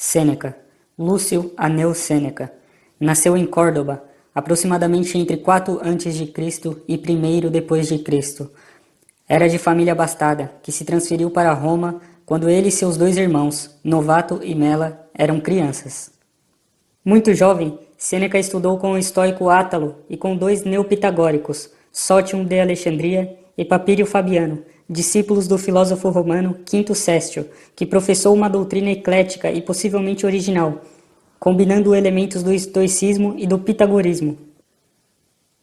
Sêneca, Lúcio Aneu Sêneca, nasceu em Córdoba, aproximadamente entre 4 a.C. e 1º depois de Cristo. Era de família abastada, que se transferiu para Roma quando ele e seus 2 irmãos, Novato e Mela, eram crianças. Muito jovem, Sêneca estudou com o estoico Átalo e com 2 neopitagóricos, Sótion de Alexandria e Papírio Fabiano, discípulos do filósofo romano Quinto Céstio, que professou uma doutrina eclética e possivelmente original, combinando elementos do estoicismo e do pitagorismo.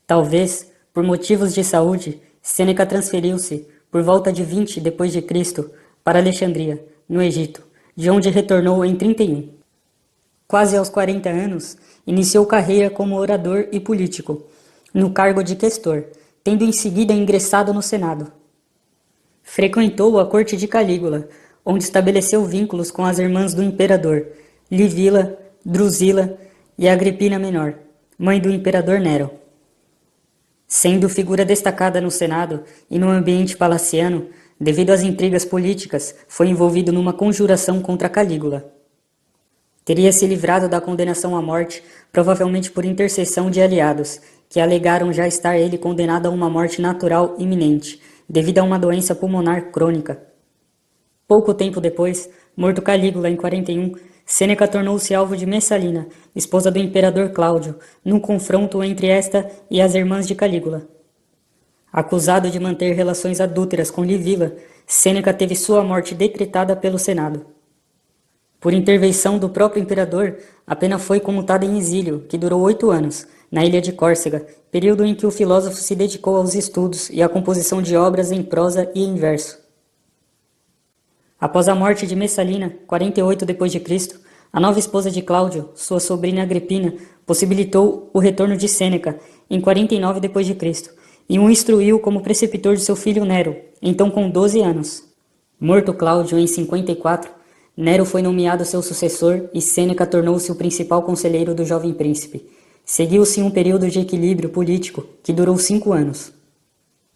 Talvez, por motivos de saúde, Sêneca transferiu-se, por volta de 20 depois de Cristo, para Alexandria, no Egito, de onde retornou em 31. Quase aos 40 anos, iniciou carreira como orador e político, no cargo de questor, tendo em seguida ingressado no Senado. Frequentou a corte de Calígula, onde estabeleceu vínculos com as irmãs do imperador, Livila, Drusila e Agripina Menor, mãe do imperador Nero. Sendo figura destacada no Senado e no ambiente palaciano, devido às intrigas políticas, foi envolvido numa conjuração contra Calígula. Teria se livrado da condenação à morte, provavelmente por intercessão de aliados, que alegaram já estar ele condenado a uma morte natural iminente, devido a uma doença pulmonar crônica. Pouco tempo depois, morto Calígula em 41, Sêneca tornou-se alvo de Messalina, esposa do imperador Cláudio, num confronto entre esta e as irmãs de Calígula. Acusado de manter relações adúlteras com Livila, Sêneca teve sua morte decretada pelo Senado. Por intervenção do próprio imperador, a pena foi comutada em exílio, que durou 8 anos, na ilha de Córcega, período em que o filósofo se dedicou aos estudos e à composição de obras em prosa e em verso. Após a morte de Messalina, 48 d.C., a nova esposa de Cláudio, sua sobrinha Agripina, possibilitou o retorno de Sêneca, em 49 d.C., e o instruiu como preceptor de seu filho Nero, então com 12 anos. Morto Cláudio em 54, Nero foi nomeado seu sucessor e Sêneca tornou-se o principal conselheiro do jovem príncipe. Seguiu-se um período de equilíbrio político que durou 5 anos.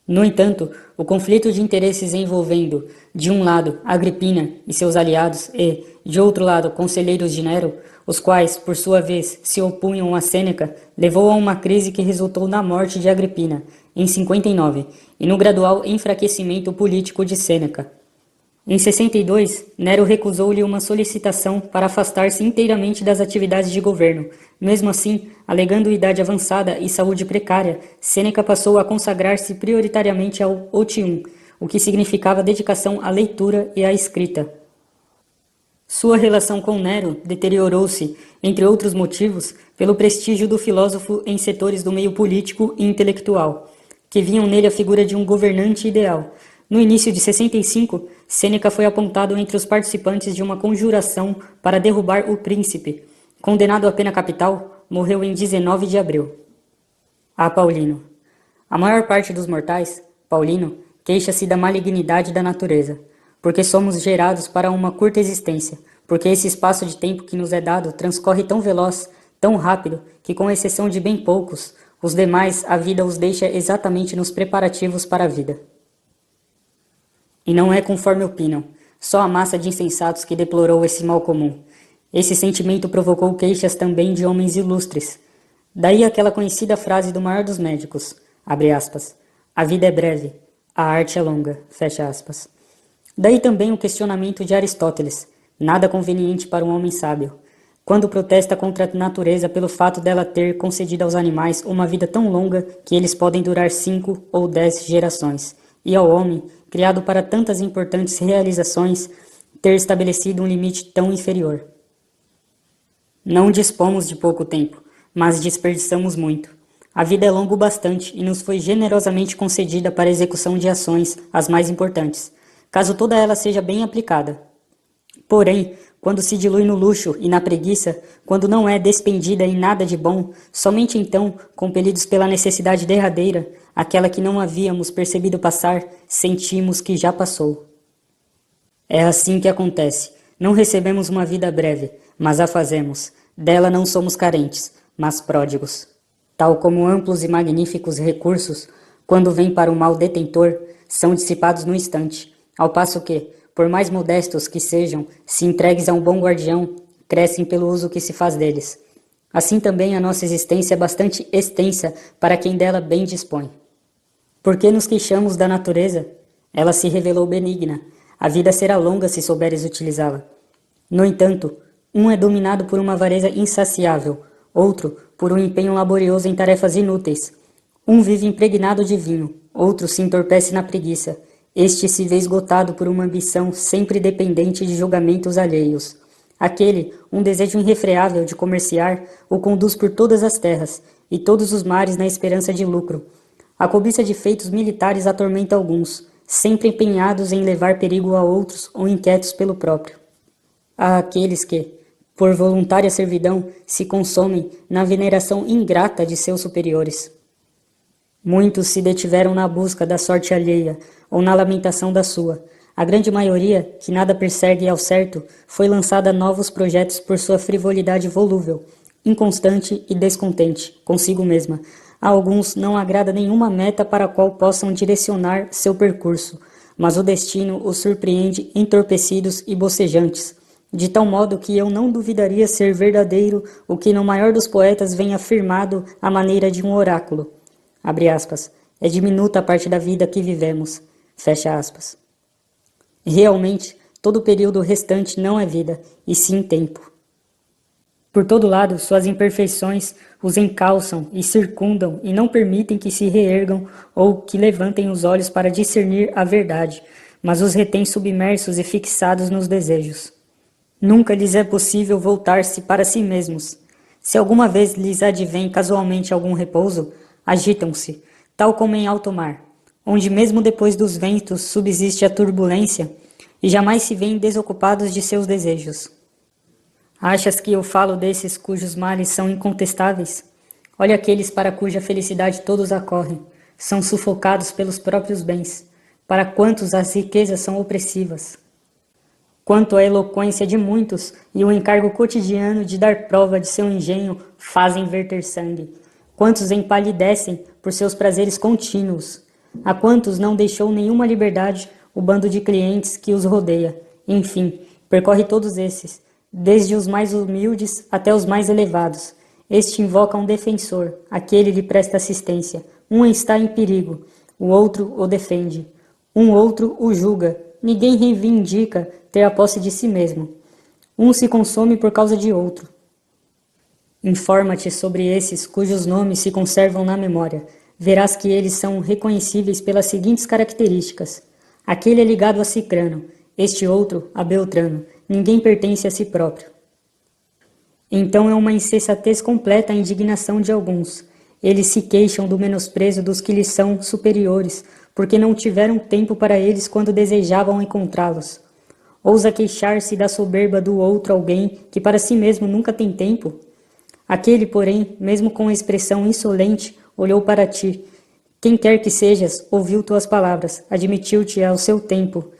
No entanto, o conflito de interesses envolvendo, de um lado, Agripina e seus aliados e, de outro lado, conselheiros de Nero, os quais, por sua vez, se opunham a Sêneca, levou a uma crise que resultou na morte de Agripina, em 59, e no gradual enfraquecimento político de Sêneca. Em 62, Nero recusou-lhe uma solicitação para afastar-se inteiramente das atividades de governo. Mesmo assim, alegando idade avançada e saúde precária, Sêneca passou a consagrar-se prioritariamente ao otium, o que significava dedicação à leitura e à escrita. Sua relação com Nero deteriorou-se, entre outros motivos, pelo prestígio do filósofo em setores do meio político e intelectual, que viam nele a figura de um governante ideal. No início de 65, Sêneca foi apontado entre os participantes de uma conjuração para derrubar o príncipe. Condenado à pena capital, morreu em 19 de abril. A Paulino. A maior parte dos mortais, Paulino, queixa-se da malignidade da natureza, porque somos gerados para uma curta existência, porque esse espaço de tempo que nos é dado transcorre tão veloz, tão rápido, que com exceção de bem poucos, os demais a vida os deixa exatamente nos preparativos para a vida. E não é conforme opinam, só a massa de insensatos que deplorou esse mal comum. Esse sentimento provocou queixas também de homens ilustres. Daí aquela conhecida frase do maior dos médicos, abre aspas, a vida é breve, a arte é longa, fecha aspas. Daí também o questionamento de Aristóteles, nada conveniente para um homem sábio, quando protesta contra a natureza pelo fato dela ter concedido aos animais uma vida tão longa que eles podem durar 5 ou 10 gerações, e ao homem, criado para tantas importantes realizações, ter estabelecido um limite tão inferior. Não dispomos de pouco tempo, mas desperdiçamos muito. A vida é longa o bastante e nos foi generosamente concedida para a execução de ações, as mais importantes, caso toda ela seja bem aplicada. Porém, quando se dilui no luxo e na preguiça, quando não é despendida em nada de bom, somente então, compelidos pela necessidade derradeira, aquela que não havíamos percebido passar, sentimos que já passou. É assim que acontece. Não recebemos uma vida breve, mas a fazemos. Dela não somos carentes, mas pródigos. Tal como amplos e magníficos recursos, quando vêm para o mal detentor, são dissipados no instante, ao passo que, por mais modestos que sejam, se entregues a um bom guardião, crescem pelo uso que se faz deles. Assim também a nossa existência é bastante extensa para quem dela bem dispõe. Por que nos queixamos da natureza? Ela se revelou benigna. A vida será longa se souberes utilizá-la. No entanto, um é dominado por uma avareza insaciável, outro por um empenho laborioso em tarefas inúteis. Um vive impregnado de vinho, outro se entorpece na preguiça. Este se vê esgotado por uma ambição sempre dependente de julgamentos alheios. Aquele, um desejo irrefreável de comerciar, o conduz por todas as terras e todos os mares na esperança de lucro. A cobiça de feitos militares atormenta alguns, sempre empenhados em levar perigo a outros ou inquietos pelo próprio. Há aqueles que, por voluntária servidão, se consomem na veneração ingrata de seus superiores. Muitos se detiveram na busca da sorte alheia ou na lamentação da sua. A grande maioria, que nada persegue ao certo, foi lançada a novos projetos por sua frivolidade volúvel, inconstante e descontente consigo mesma. A alguns não agrada nenhuma meta para a qual possam direcionar seu percurso, mas o destino os surpreende entorpecidos e bocejantes, de tal modo que eu não duvidaria ser verdadeiro o que no maior dos poetas vem afirmado à maneira de um oráculo. Abre aspas. É diminuta a parte da vida que vivemos. Fecha aspas. Realmente, todo o período restante não é vida, e sim tempo. Por todo lado, suas imperfeições os encalçam e circundam e não permitem que se reergam ou que levantem os olhos para discernir a verdade, mas os retém submersos e fixados nos desejos. Nunca lhes é possível voltar-se para si mesmos. Se alguma vez lhes advém casualmente algum repouso, agitam-se, tal como em alto mar, onde mesmo depois dos ventos subsiste a turbulência, e jamais se veem desocupados de seus desejos. Achas que eu falo desses cujos males são incontestáveis? Olha aqueles para cuja felicidade todos acorrem, são sufocados pelos próprios bens, para quantos as riquezas são opressivas. Quanto à eloquência de muitos e o encargo cotidiano de dar prova de seu engenho fazem verter sangue. Quantos empalidecem por seus prazeres contínuos. A quantos não deixou nenhuma liberdade o bando de clientes que os rodeia. Enfim, percorre todos esses, desde os mais humildes até os mais elevados. Este invoca um defensor, aquele lhe presta assistência. Um está em perigo, o outro o defende. Um outro o julga. Ninguém reivindica ter a posse de si mesmo. Um se consome por causa de outro. Informa-te sobre esses cujos nomes se conservam na memória. Verás que eles são reconhecíveis pelas seguintes características. Aquele é ligado a Cicrano, este outro a Beltrano. Ninguém pertence a si próprio. Então é uma insensatez completa a indignação de alguns. Eles se queixam do menosprezo dos que lhes são superiores, porque não tiveram tempo para eles quando desejavam encontrá-los. Ousa queixar-se da soberba do outro alguém que para si mesmo nunca tem tempo? Aquele, porém, mesmo com expressão insolente, olhou para ti. Quem quer que sejas, ouviu tuas palavras, admitiu-te ao seu tempo.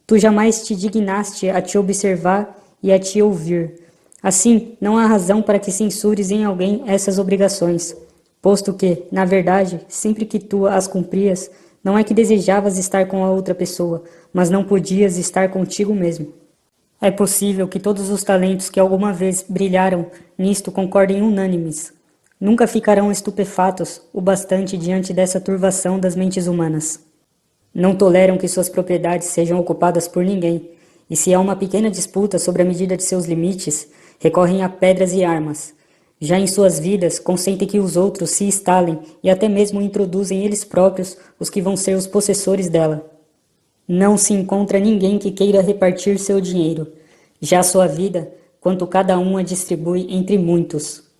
Tu jamais te dignaste a te observar e a te ouvir. Assim, não há razão para que censures em alguém essas obrigações, posto que, na verdade, sempre que tu as cumprias, não é que desejavas estar com a outra pessoa, mas não podias estar contigo mesmo. É possível que todos os talentos que alguma vez brilharam nisto concordem unânimes. Nunca ficarão estupefatos o bastante diante dessa turvação das mentes humanas. Não toleram que suas propriedades sejam ocupadas por ninguém, e se há uma pequena disputa sobre a medida de seus limites, recorrem a pedras e armas. Já em suas vidas, consentem que os outros se instalem e até mesmo introduzem eles próprios os que vão ser os possessores dela. Não se encontra ninguém que queira repartir seu dinheiro. Já a sua vida, quanto cada um a distribui entre muitos.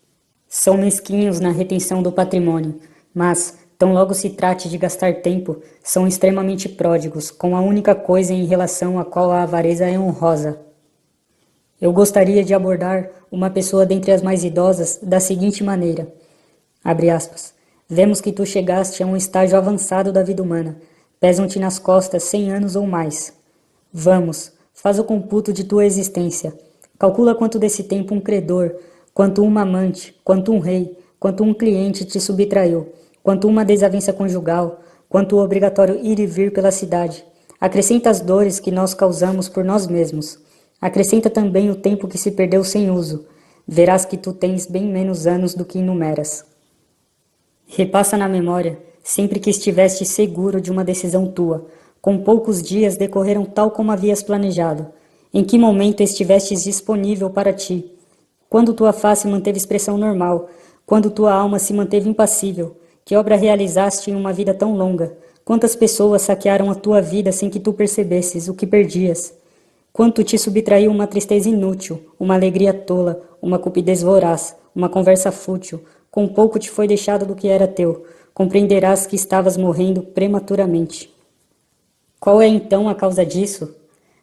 São mesquinhos na retenção do patrimônio, mas, tão logo se trate de gastar tempo, são extremamente pródigos, com a única coisa em relação à qual a avareza é honrosa. Eu gostaria de abordar uma pessoa dentre as mais idosas da seguinte maneira, abre aspas, vemos que tu chegaste a um estágio avançado da vida humana, pesam-te nas costas 100 anos ou mais. Vamos, faz o computo de tua existência, calcula quanto desse tempo um credor, quanto uma amante, quanto um rei, quanto um cliente te subtraiu, quanto uma desavença conjugal, quanto o obrigatório ir e vir pela cidade. Acrescenta as dores que nós causamos por nós mesmos. Acrescenta também o tempo que se perdeu sem uso. Verás que tu tens bem menos anos do que enumeras. Repassa na memória, sempre que estiveste seguro de uma decisão tua, com poucos dias decorreram tal como havias planejado. Em que momento estivestes disponível para ti? Quando tua face manteve expressão normal, quando tua alma se manteve impassível, que obra realizaste em uma vida tão longa? Quantas pessoas saquearam a tua vida sem que tu percebesses o que perdias? Quanto te subtraiu uma tristeza inútil, uma alegria tola, uma cupidez voraz, uma conversa fútil, com pouco te foi deixado do que era teu, compreenderás que estavas morrendo prematuramente. Qual é então a causa disso?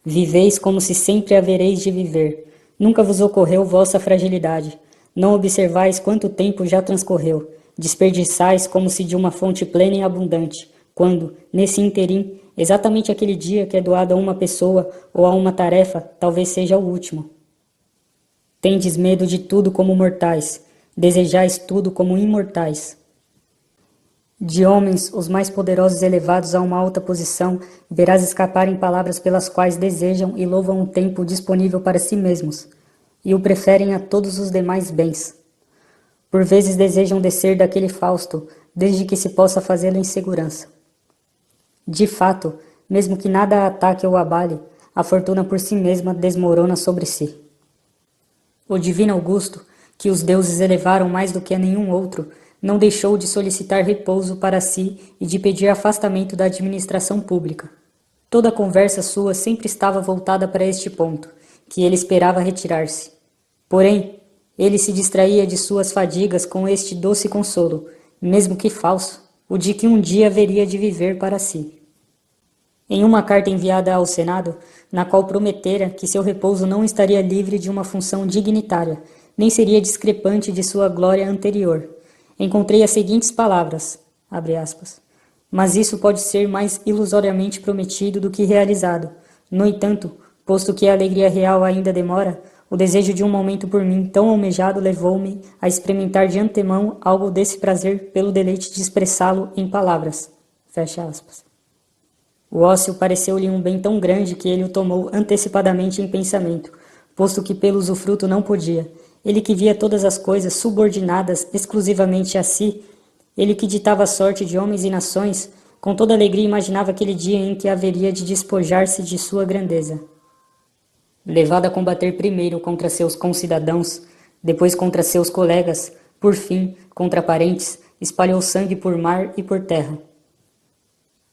Viveis como se sempre havereis de viver. Nunca vos ocorreu vossa fragilidade. Não observais quanto tempo já transcorreu. Desperdiçais como se de uma fonte plena e abundante, quando, nesse interim, exatamente aquele dia que é doado a uma pessoa ou a uma tarefa, talvez seja o último. Tendes medo de tudo como mortais, desejais tudo como imortais. De homens, os mais poderosos elevados a uma alta posição, verás escaparem palavras pelas quais desejam e louvam o tempo disponível para si mesmos, e o preferem a todos os demais bens. Por vezes desejam descer daquele Fausto, desde que se possa fazê-lo em segurança. De fato, mesmo que nada a ataque ou abale, a fortuna por si mesma desmorona sobre si. O divino Augusto, que os deuses elevaram mais do que a nenhum outro, não deixou de solicitar repouso para si e de pedir afastamento da administração pública. Toda a conversa sua sempre estava voltada para este ponto, que ele esperava retirar-se. Porém, ele se distraía de suas fadigas com este doce consolo, mesmo que falso, o de que um dia haveria de viver para si. Em uma carta enviada ao Senado, na qual prometera que seu repouso não estaria livre de uma função dignitária, nem seria discrepante de sua glória anterior, encontrei as seguintes palavras, abre aspas, mas isso pode ser mais ilusoriamente prometido do que realizado. No entanto, posto que a alegria real ainda demora, o desejo de um momento por mim tão almejado levou-me a experimentar de antemão algo desse prazer pelo deleite de expressá-lo em palavras. Fecha aspas. O ócio pareceu-lhe um bem tão grande que ele o tomou antecipadamente em pensamento, posto que pelo usufruto não podia. Ele que via todas as coisas subordinadas exclusivamente a si, ele que ditava a sorte de homens e nações, com toda alegria imaginava aquele dia em que haveria de despojar-se de sua grandeza. Levado a combater primeiro contra seus concidadãos, depois contra seus colegas, por fim, contra parentes, espalhou sangue por mar e por terra.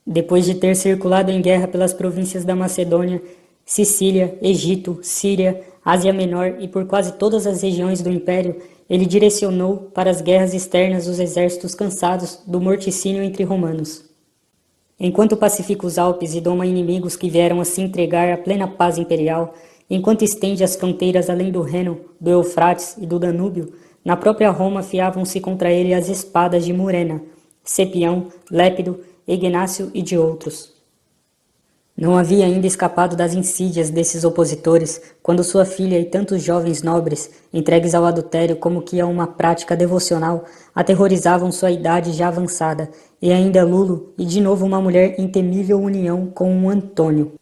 Depois de ter circulado em guerra pelas províncias da Macedônia, Sicília, Egito, Síria, Ásia Menor e por quase todas as regiões do Império, ele direcionou para as guerras externas os exércitos cansados do morticínio entre romanos. Enquanto pacifica os Alpes e doma inimigos que vieram a se entregar à plena paz imperial, enquanto estende as fronteiras além do Reno, do Eufrates e do Danúbio, na própria Roma fiavam-se contra ele as espadas de Murena, Cepião, Lépido, Ignácio e de outros. Não havia ainda escapado das insídias desses opositores, quando sua filha e tantos jovens nobres, entregues ao adultério como que a uma prática devocional, aterrorizavam sua idade já avançada, e ainda Lulo, e de novo uma mulher em temível união com um Antônio.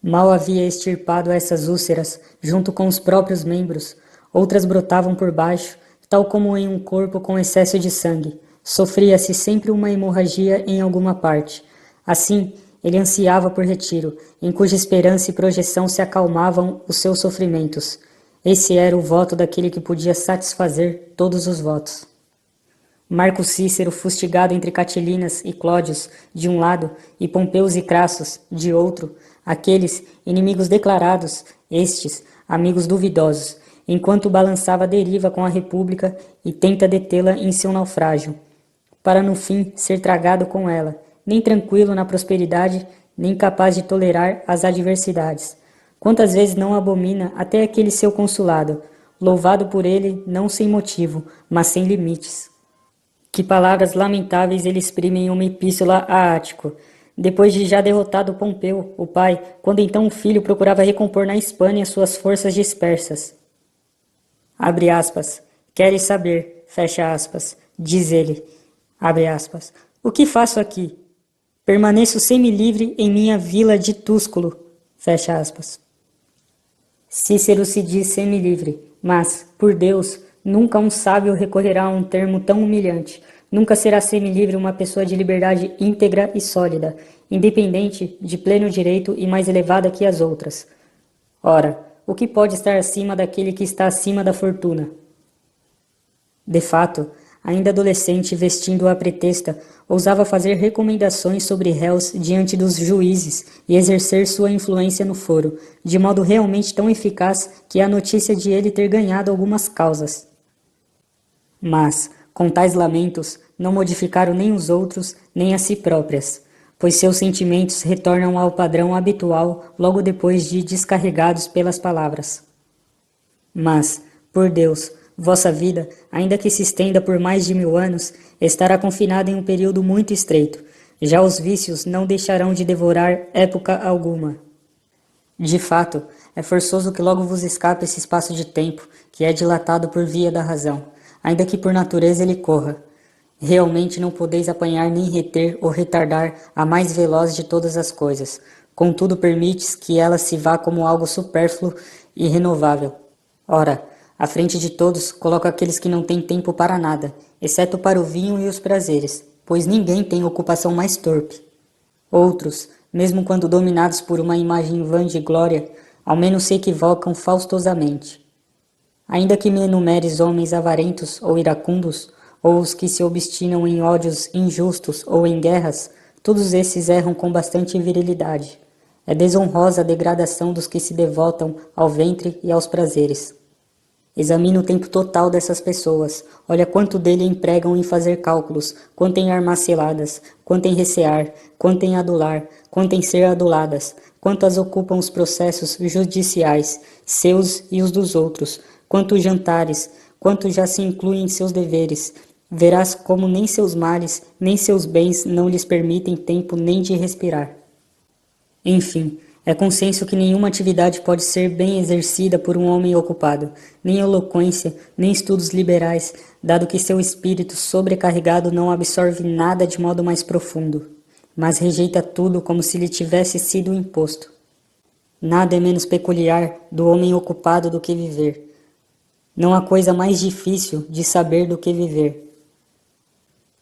Mal havia extirpado essas úlceras, junto com os próprios membros, outras brotavam por baixo, tal como em um corpo com excesso de sangue. Sofria-se sempre uma hemorragia em alguma parte. Assim, ele ansiava por retiro, em cuja esperança e projeção se acalmavam os seus sofrimentos. Esse era o voto daquele que podia satisfazer todos os votos. Marco Cícero, fustigado entre Catilinas e Clódios, de um lado, e Pompeus e Crassus, de outro, aqueles, inimigos declarados, estes, amigos duvidosos, enquanto balançava a deriva com a República e tenta detê-la em seu naufrágio, para no fim ser tragado com ela, nem tranquilo na prosperidade, nem capaz de tolerar as adversidades. Quantas vezes não abomina até aquele seu consulado, louvado por ele não sem motivo, mas sem limites. Que palavras lamentáveis ele exprime em uma epístola a Ático, depois de já derrotado Pompeu, o pai, quando então o filho procurava recompor na Hispânia suas forças dispersas. Abre aspas, queres saber, fecha aspas, diz ele, abre aspas, o que faço aqui? Permaneço semi-livre em minha vila de Túsculo, fecha aspas. Cícero se diz semilivre, mas, por Deus, nunca um sábio recorrerá a um termo tão humilhante. Nunca será semilivre uma pessoa de liberdade íntegra e sólida, independente, de pleno direito e mais elevada que as outras. Ora, o que pode estar acima daquele que está acima da fortuna? De fato, ainda adolescente, vestindo a pretexta, ousava fazer recomendações sobre réus diante dos juízes e exercer sua influência no foro, de modo realmente tão eficaz que há notícia de ele ter ganhado algumas causas. Mas, com tais lamentos, não modificaram nem os outros, nem a si próprias, pois seus sentimentos retornam ao padrão habitual logo depois de descarregados pelas palavras. Mas, por Deus, vossa vida, ainda que se estenda por mais de 1000 anos, estará confinada em um período muito estreito. Já os vícios não deixarão de devorar época alguma. De fato, é forçoso que logo vos escape esse espaço de tempo, que é dilatado por via da razão, ainda que por natureza ele corra. Realmente não podeis apanhar nem reter ou retardar a mais veloz de todas as coisas. Contudo, permites que ela se vá como algo supérfluo e renovável. Ora, à frente de todos, coloco aqueles que não têm tempo para nada, exceto para o vinho e os prazeres, pois ninguém tem ocupação mais torpe. Outros, mesmo quando dominados por uma imagem vã de glória, ao menos se equivocam faustosamente. Ainda que me enumeres homens avarentos ou iracundos, ou os que se obstinam em ódios injustos ou em guerras, todos esses erram com bastante virilidade. É desonrosa a degradação dos que se devotam ao ventre e aos prazeres. Examina o tempo total dessas pessoas, olha quanto dele empregam em fazer cálculos, quanto em armar ciladas, quanto em recear, quanto em adular, quanto em ser aduladas, quanto as ocupam os processos judiciais, seus e os dos outros, quantos jantares, quanto já se incluem em seus deveres. Verás como nem seus males, nem seus bens não lhes permitem tempo nem de respirar. Enfim, é consenso que nenhuma atividade pode ser bem exercida por um homem ocupado, nem eloquência, nem estudos liberais, dado que seu espírito sobrecarregado não absorve nada de modo mais profundo, mas rejeita tudo como se lhe tivesse sido imposto. Nada é menos peculiar do homem ocupado do que viver. Não há coisa mais difícil de saber do que viver.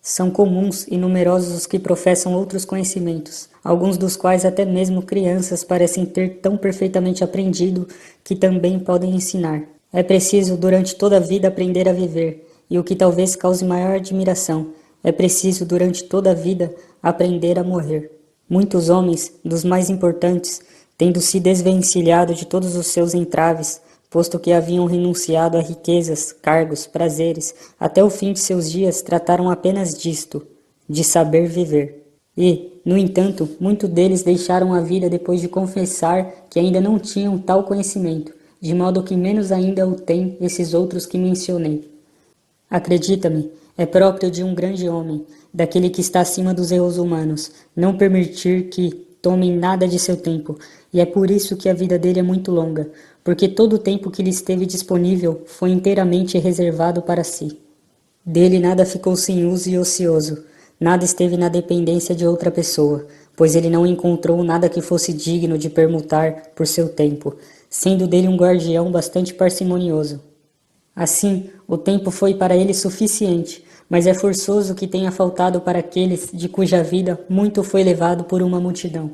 São comuns e numerosos os que professam outros conhecimentos, alguns dos quais até mesmo crianças parecem ter tão perfeitamente aprendido que também podem ensinar. É preciso durante toda a vida aprender a viver, e o que talvez cause maior admiração, é preciso durante toda a vida aprender a morrer. Muitos homens, dos mais importantes, tendo se desvencilhado de todos os seus entraves, posto que haviam renunciado a riquezas, cargos, prazeres, até o fim de seus dias trataram apenas disto, de saber viver. E, no entanto, muitos deles deixaram a vida depois de confessar que ainda não tinham tal conhecimento, de modo que menos ainda o têm esses outros que mencionei. Acredita-me, é próprio de um grande homem, daquele que está acima dos erros humanos, não permitir que tomem nada de seu tempo, e é por isso que a vida dele é muito longa, porque todo o tempo que lhe esteve disponível foi inteiramente reservado para si. Dele nada ficou sem uso e ocioso, nada esteve na dependência de outra pessoa, pois ele não encontrou nada que fosse digno de permutar por seu tempo, sendo dele um guardião bastante parcimonioso. Assim, o tempo foi para ele suficiente, mas é forçoso que tenha faltado para aqueles de cuja vida muito foi levado por uma multidão.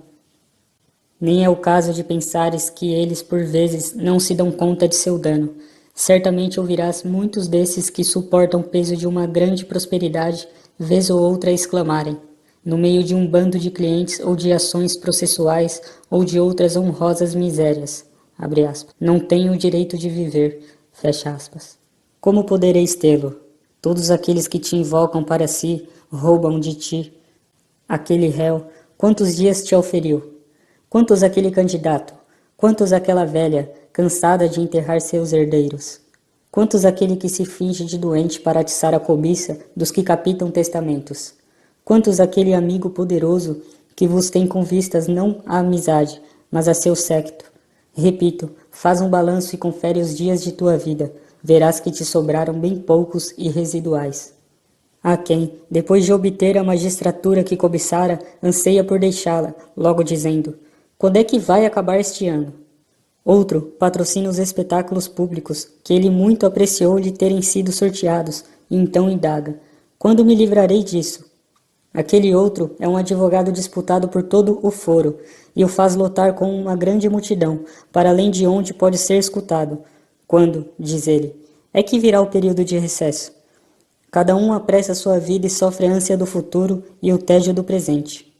Nem é o caso de pensares que eles, por vezes, não se dão conta de seu dano. Certamente ouvirás muitos desses que suportam o peso de uma grande prosperidade, vez ou outra exclamarem, no meio de um bando de clientes ou de ações processuais ou de outras honrosas misérias, abre aspas, não tenho o direito de viver, fecha aspas. Como podereis tê-lo? Todos aqueles que te invocam para si roubam de ti. Aquele réu, quantos dias te oferiu? Quantos aquele candidato? Quantos aquela velha, cansada de enterrar seus herdeiros? Quantos aquele que se finge de doente para atiçar a cobiça dos que capitam testamentos? Quantos aquele amigo poderoso que vos tem com vistas não à amizade, mas a seu séquito? Repito, faz um balanço e confere os dias de tua vida, verás que te sobraram bem poucos e residuais. Há quem, depois de obter a magistratura que cobiçara, anseia por deixá-la, logo dizendo, quando é que vai acabar este ano? Outro patrocina os espetáculos públicos, que ele muito apreciou lhe terem sido sorteados, e então indaga: quando me livrarei disso? Aquele outro é um advogado disputado por todo o foro, e o faz lotar com uma grande multidão, para além de onde pode ser escutado. Quando, diz ele, é que virá o período de recesso? Cada um apressa sua vida e sofre a ânsia do futuro e o tédio do presente.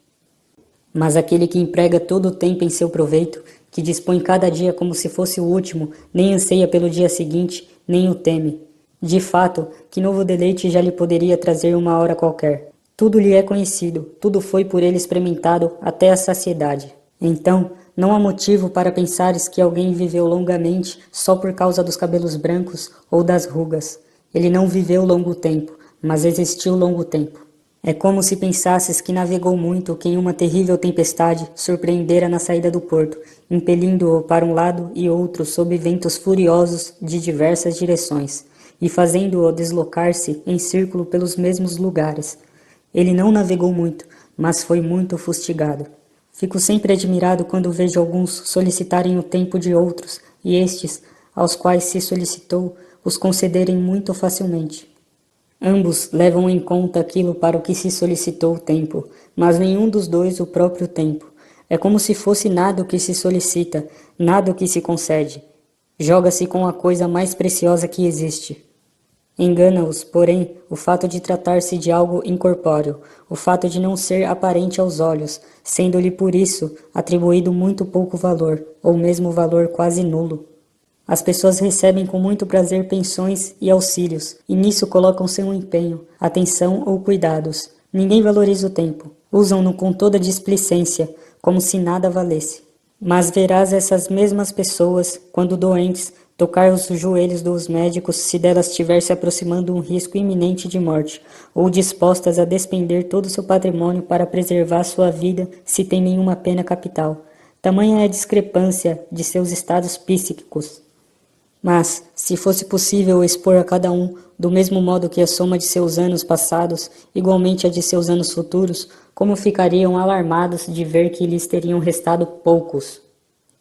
Mas aquele que emprega todo o tempo em seu proveito, que dispõe cada dia como se fosse o último, nem anseia pelo dia seguinte, nem o teme. De fato, que novo deleite já lhe poderia trazer uma hora qualquer? Tudo lhe é conhecido, tudo foi por ele experimentado até a saciedade. Então, não há motivo para pensares que alguém viveu longamente só por causa dos cabelos brancos ou das rugas. Ele não viveu longo tempo, mas existiu longo tempo. É como se pensasses que navegou muito, que em uma terrível tempestade surpreendera na saída do porto, impelindo-o para um lado e outro sob ventos furiosos de diversas direções, e fazendo-o deslocar-se em círculo pelos mesmos lugares. Ele não navegou muito, mas foi muito fustigado. Fico sempre admirado quando vejo alguns solicitarem o tempo de outros, e estes, aos quais se solicitou, os concederem muito facilmente. Ambos levam em conta aquilo para o que se solicitou o tempo, mas nenhum dos dois o próprio tempo. É como se fosse nada o que se solicita, nada o que se concede. Joga-se com a coisa mais preciosa que existe. Engana-os, porém, o fato de tratar-se de algo incorpóreo, o fato de não ser aparente aos olhos, sendo-lhe por isso atribuído muito pouco valor, ou mesmo valor quase nulo. As pessoas recebem com muito prazer pensões e auxílios, e nisso colocam seu empenho, atenção ou cuidados. Ninguém valoriza o tempo. Usam-no com toda displicência, como se nada valesse. Mas verás essas mesmas pessoas, quando doentes, tocar os joelhos dos médicos se delas estiver se aproximando um risco iminente de morte, ou dispostas a despender todo o seu patrimônio para preservar sua vida se tem nenhuma pena capital. Tamanha é a discrepância de seus estados psíquicos. Mas, se fosse possível expor a cada um, do mesmo modo que a soma de seus anos passados, igualmente a de seus anos futuros, como ficariam alarmados de ver que lhes teriam restado poucos?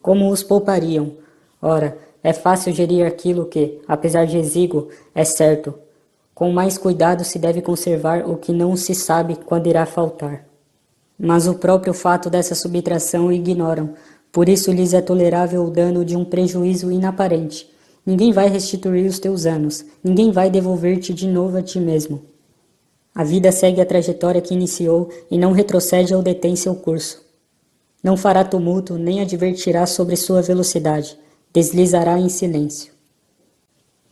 Como os poupariam? Ora, é fácil gerir aquilo que, apesar de exíguo, é certo. Com mais cuidado se deve conservar o que não se sabe quando irá faltar. Mas o próprio fato dessa subtração ignoram, por isso lhes é tolerável o dano de um prejuízo inaparente. Ninguém vai restituir os teus anos, ninguém vai devolver-te de novo a ti mesmo. A vida segue a trajetória que iniciou e não retrocede ou detém seu curso. Não fará tumulto, nem advertirá sobre sua velocidade, deslizará em silêncio.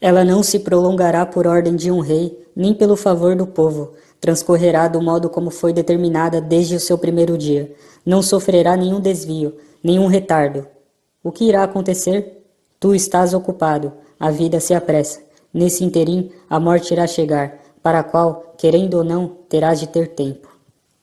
Ela não se prolongará por ordem de um rei, nem pelo favor do povo, transcorrerá do modo como foi determinada desde o seu primeiro dia, não sofrerá nenhum desvio, nenhum retardo. O que irá acontecer? Tu estás ocupado, a vida se apressa. Nesse interim, a morte irá chegar, para a qual, querendo ou não, terás de ter tempo.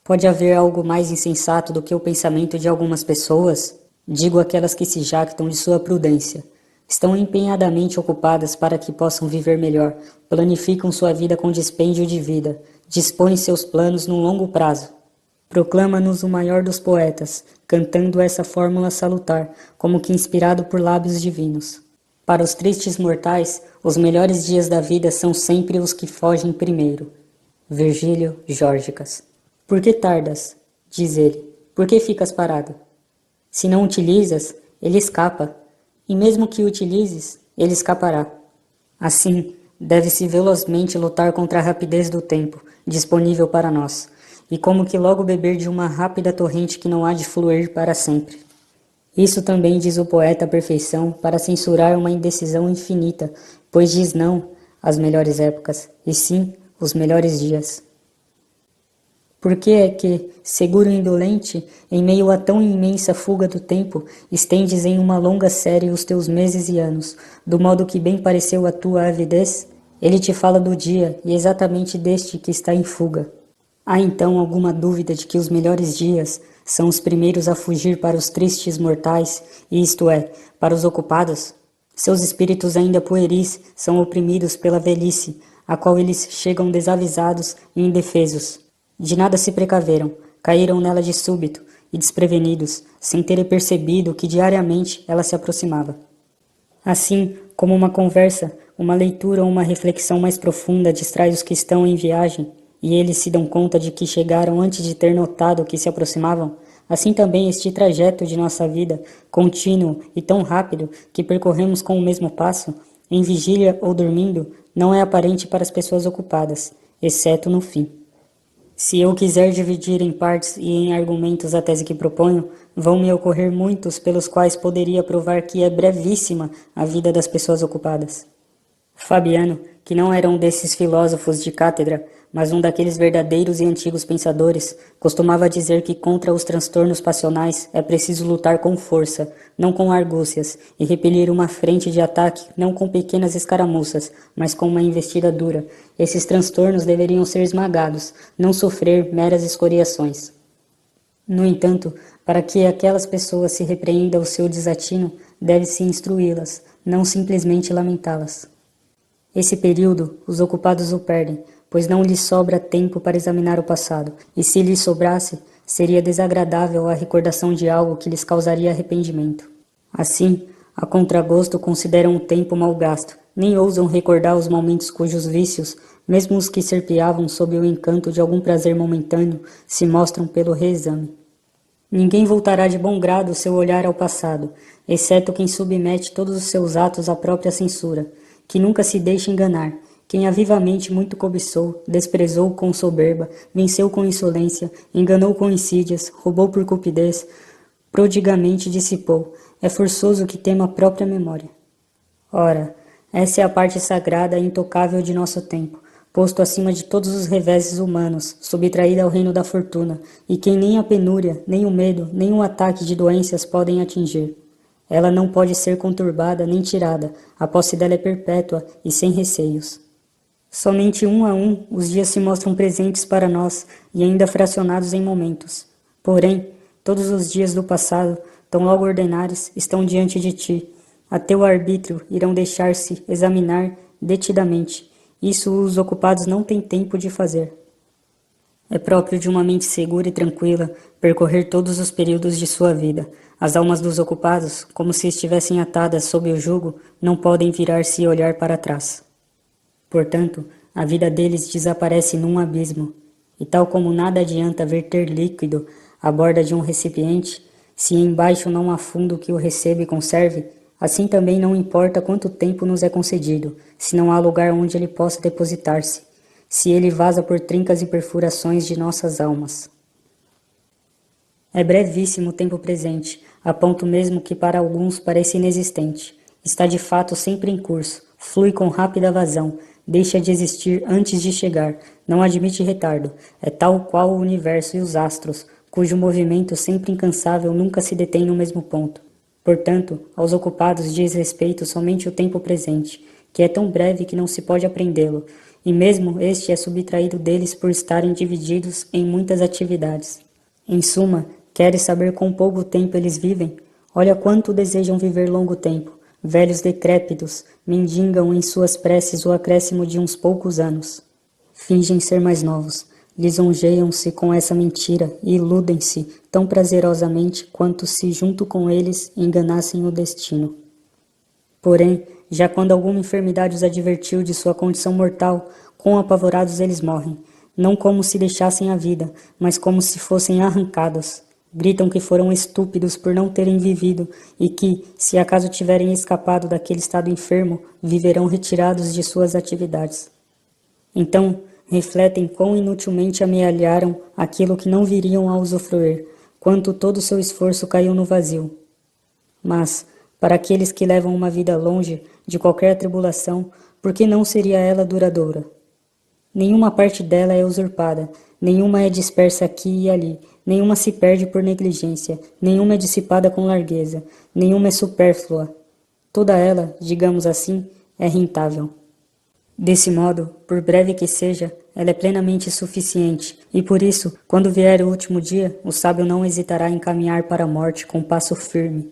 Pode haver algo mais insensato do que o pensamento de algumas pessoas? Digo aquelas que se jactam de sua prudência. Estão empenhadamente ocupadas para que possam viver melhor, planificam sua vida com dispêndio de vida, dispõem seus planos num longo prazo. Proclama-nos o maior dos poetas, cantando essa fórmula salutar, como que inspirado por lábios divinos. Para os tristes mortais, os melhores dias da vida são sempre os que fogem primeiro. Virgílio Górgicas. Por que tardas? Diz ele. Por que ficas parado? Se não utilizas, ele escapa. E mesmo que o utilizes, ele escapará. Assim, deve-se velozmente lutar contra a rapidez do tempo, disponível para nós, e como que logo beber de uma rápida torrente que não há de fluir para sempre. Isso também diz o poeta à perfeição para censurar uma indecisão infinita, pois diz não às melhores épocas, e sim os melhores dias. Por que é que, seguro e indolente, em meio a tão imensa fuga do tempo, estendes em uma longa série os teus meses e anos, do modo que bem pareceu a tua avidez? Ele te fala do dia, e exatamente deste que está em fuga. Há então alguma dúvida de que os melhores dias são os primeiros a fugir para os tristes mortais, isto é, para os ocupados? Seus espíritos ainda pueris são oprimidos pela velhice, a qual eles chegam desavisados e indefesos. De nada se precaveram, caíram nela de súbito, e desprevenidos, sem terem percebido que diariamente ela se aproximava. Assim como uma conversa, uma leitura ou uma reflexão mais profunda distrai os que estão em viagem, e eles se dão conta de que chegaram antes de ter notado que se aproximavam, assim também este trajeto de nossa vida, contínuo e tão rápido que percorremos com o mesmo passo, em vigília ou dormindo, não é aparente para as pessoas ocupadas, exceto no fim. Se eu quiser dividir em partes e em argumentos a tese que proponho, vão-me ocorrer muitos pelos quais poderia provar que é brevíssima a vida das pessoas ocupadas. Fabiano, que não era um desses filósofos de cátedra, mas um daqueles verdadeiros e antigos pensadores, costumava dizer que contra os transtornos passionais é preciso lutar com força, não com argúcias, e repelir uma frente de ataque não com pequenas escaramuças, mas com uma investida dura. Esses transtornos deveriam ser esmagados, não sofrer meras escoriações. No entanto, para que aquelas pessoas se repreendam o seu desatino, deve-se instruí-las, não simplesmente lamentá-las. Esse período, os ocupados o perdem, pois não lhes sobra tempo para examinar o passado, e se lhes sobrasse, seria desagradável a recordação de algo que lhes causaria arrependimento. Assim, a contragosto consideram o tempo mal gasto, nem ousam recordar os momentos cujos vícios, mesmo os que serpeavam sob o encanto de algum prazer momentâneo, se mostram pelo reexame. Ninguém voltará de bom grado seu olhar ao passado, exceto quem submete todos os seus atos à própria censura, que nunca se deixa enganar, quem avivamente muito cobiçou, desprezou com soberba, venceu com insolência, enganou com insídias, roubou por cupidez, prodigamente dissipou, é forçoso que tema a própria memória. Ora, essa é a parte sagrada e intocável de nosso tempo, posto acima de todos os reveses humanos, subtraída ao reino da fortuna, e quem nem a penúria, nem o medo, nem um ataque de doenças podem atingir. Ela não pode ser conturbada nem tirada, a posse dela é perpétua e sem receios. Somente um a um os dias se mostram presentes para nós e ainda fracionados em momentos. Porém, todos os dias do passado, tão logo ordenares, estão diante de ti. A teu arbítrio irão deixar-se examinar detidamente. Isso os ocupados não têm tempo de fazer. É próprio de uma mente segura e tranquila percorrer todos os períodos de sua vida. As almas dos ocupados, como se estivessem atadas sob o jugo, não podem virar-se e olhar para trás. Portanto, a vida deles desaparece num abismo, e tal como nada adianta verter líquido à borda de um recipiente, se embaixo não há fundo que o receba e conserve, assim também não importa quanto tempo nos é concedido, se não há lugar onde ele possa depositar-se, se ele vaza por trincas e perfurações de nossas almas. É brevíssimo o tempo presente, a ponto mesmo que para alguns parece inexistente. Está de fato sempre em curso, flui com rápida vazão, deixa de existir antes de chegar, não admite retardo, é tal qual o universo e os astros, cujo movimento sempre incansável nunca se detém no mesmo ponto. Portanto, aos ocupados diz respeito somente o tempo presente, que é tão breve que não se pode apreendê-lo, e mesmo este é subtraído deles por estarem divididos em muitas atividades. Em suma, queres saber quão pouco tempo eles vivem? Olha quanto desejam viver longo tempo. Velhos decrépitos mendigam em suas preces o acréscimo de uns poucos anos. Fingem ser mais novos, lisonjeiam-se com essa mentira e iludem-se tão prazerosamente quanto se junto com eles enganassem o destino. Porém, já quando alguma enfermidade os advertiu de sua condição mortal, quão apavorados eles morrem, não como se deixassem a vida, mas como se fossem arrancados. Gritam que foram estúpidos por não terem vivido e que, se acaso tiverem escapado daquele estado enfermo, viverão retirados de suas atividades. Então, refletem quão inutilmente amealharam aquilo que não viriam a usufruir, quanto todo o seu esforço caiu no vazio. Mas, para aqueles que levam uma vida longe de qualquer atribulação, por que não seria ela duradoura? Nenhuma parte dela é usurpada, nenhuma é dispersa aqui e ali, nenhuma se perde por negligência, nenhuma é dissipada com largueza, nenhuma é supérflua. Toda ela, digamos assim, é rentável. Desse modo, por breve que seja, ela é plenamente suficiente, e por isso, quando vier o último dia, o sábio não hesitará em caminhar para a morte com passo firme.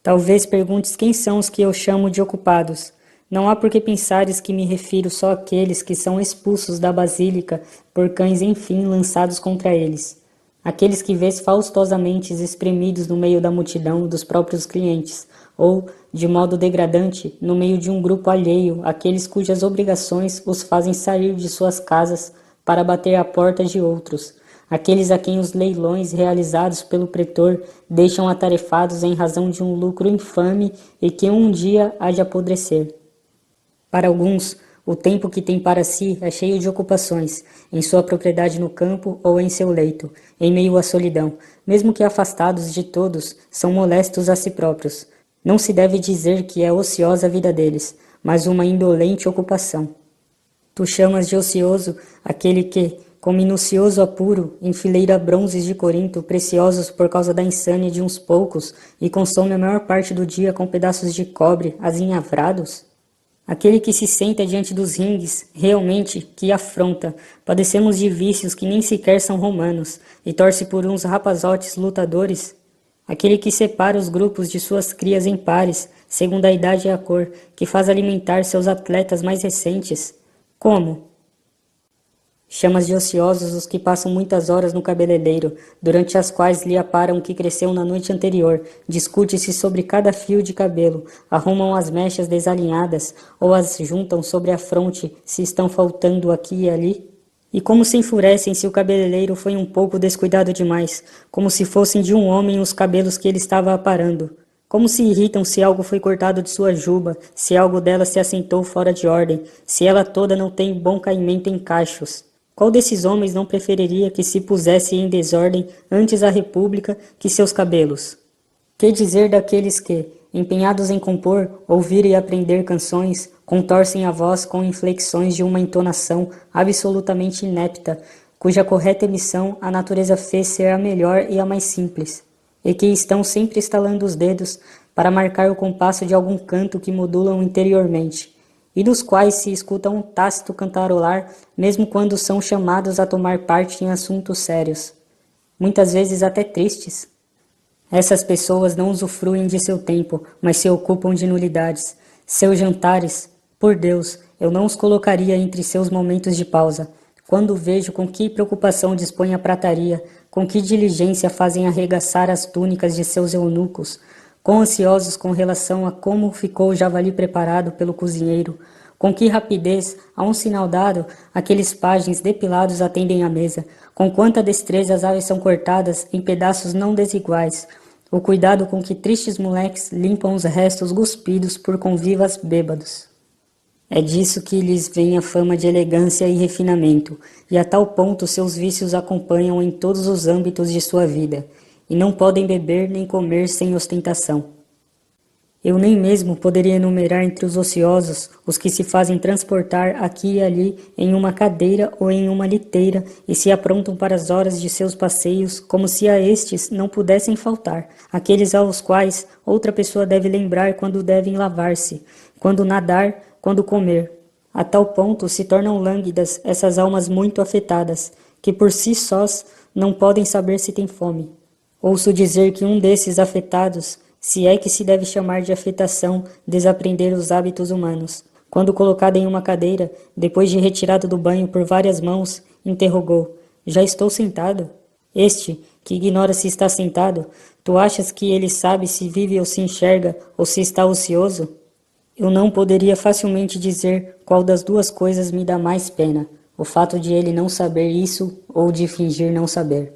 Talvez perguntes quem são os que eu chamo de ocupados. Não há por que pensares que me refiro só àqueles que são expulsos da basílica por cães enfim lançados contra eles. Aqueles que vês faustosamente espremidos no meio da multidão dos próprios clientes, ou, de modo degradante, no meio de um grupo alheio, aqueles cujas obrigações os fazem sair de suas casas para bater à porta de outros, aqueles a quem os leilões realizados pelo pretor deixam atarefados em razão de um lucro infame e que um dia há de apodrecer. Para alguns, o tempo que tem para si é cheio de ocupações, em sua propriedade no campo ou em seu leito, em meio à solidão, mesmo que afastados de todos, são molestos a si próprios. Não se deve dizer que é ociosa a vida deles, mas uma indolente ocupação. Tu chamas de ocioso aquele que, com minucioso apuro, enfileira bronzes de Corinto preciosos por causa da insânia de uns poucos e consome a maior parte do dia com pedaços de cobre azinhavrados? Aquele que se senta diante dos ringues, realmente, que afronta, padecemos de vícios que nem sequer são romanos, e torce por uns rapazotes lutadores. Aquele que separa os grupos de suas crias em pares, segundo a idade e a cor, que faz alimentar seus atletas mais recentes. Como? Chamas de ociosos os que passam muitas horas no cabeleireiro, durante as quais lhe aparam o que cresceu na noite anterior, discute-se sobre cada fio de cabelo, arrumam as mechas desalinhadas, ou as juntam sobre a fronte, se estão faltando aqui e ali. E como se enfurecem se o cabeleireiro foi um pouco descuidado demais, como se fossem de um homem os cabelos que ele estava aparando. Como se irritam se algo foi cortado de sua juba, se algo dela se assentou fora de ordem, se ela toda não tem bom caimento em cachos. Qual desses homens não preferiria que se pusesse em desordem antes a república que seus cabelos? Que dizer daqueles que, empenhados em compor, ouvir e aprender canções, contorcem a voz com inflexões de uma entonação absolutamente inepta, cuja correta emissão a natureza fez ser a melhor e a mais simples, e que estão sempre estalando os dedos para marcar o compasso de algum canto que modulam interiormente, e dos quais se escuta um tácito cantarolar, mesmo quando são chamados a tomar parte em assuntos sérios, muitas vezes até tristes. Essas pessoas não usufruem de seu tempo, mas se ocupam de nulidades. Seus jantares, por Deus, eu não os colocaria entre seus momentos de pausa. Quando vejo com que preocupação dispõe a prataria, com que diligência fazem arregaçar as túnicas de seus eunucos, quão ansiosos com relação a como ficou o javali preparado pelo cozinheiro, com que rapidez, a um sinal dado, aqueles pajens depilados atendem à mesa, com quanta destreza as aves são cortadas em pedaços não desiguais, o cuidado com que tristes moleques limpam os restos cuspidos por convivas bêbados. É disso que lhes vem a fama de elegância e refinamento, e a tal ponto seus vícios acompanham em todos os âmbitos de sua vida, e não podem beber nem comer sem ostentação. Eu nem mesmo poderia enumerar entre os ociosos os que se fazem transportar aqui e ali em uma cadeira ou em uma liteira e se aprontam para as horas de seus passeios como se a estes não pudessem faltar, aqueles aos quais outra pessoa deve lembrar quando devem lavar-se, quando nadar, quando comer. A tal ponto se tornam lânguidas essas almas muito afetadas, que por si sós não podem saber se têm fome. Ouço dizer que um desses afetados, se é que se deve chamar de afetação, desaprender os hábitos humanos, quando colocado em uma cadeira, depois de retirado do banho por várias mãos, interrogou: já estou sentado? Este, que ignora se está sentado, tu achas que ele sabe se vive ou se enxerga, ou se está ocioso? Eu não poderia facilmente dizer qual das duas coisas me dá mais pena, o fato de ele não saber isso ou de fingir não saber.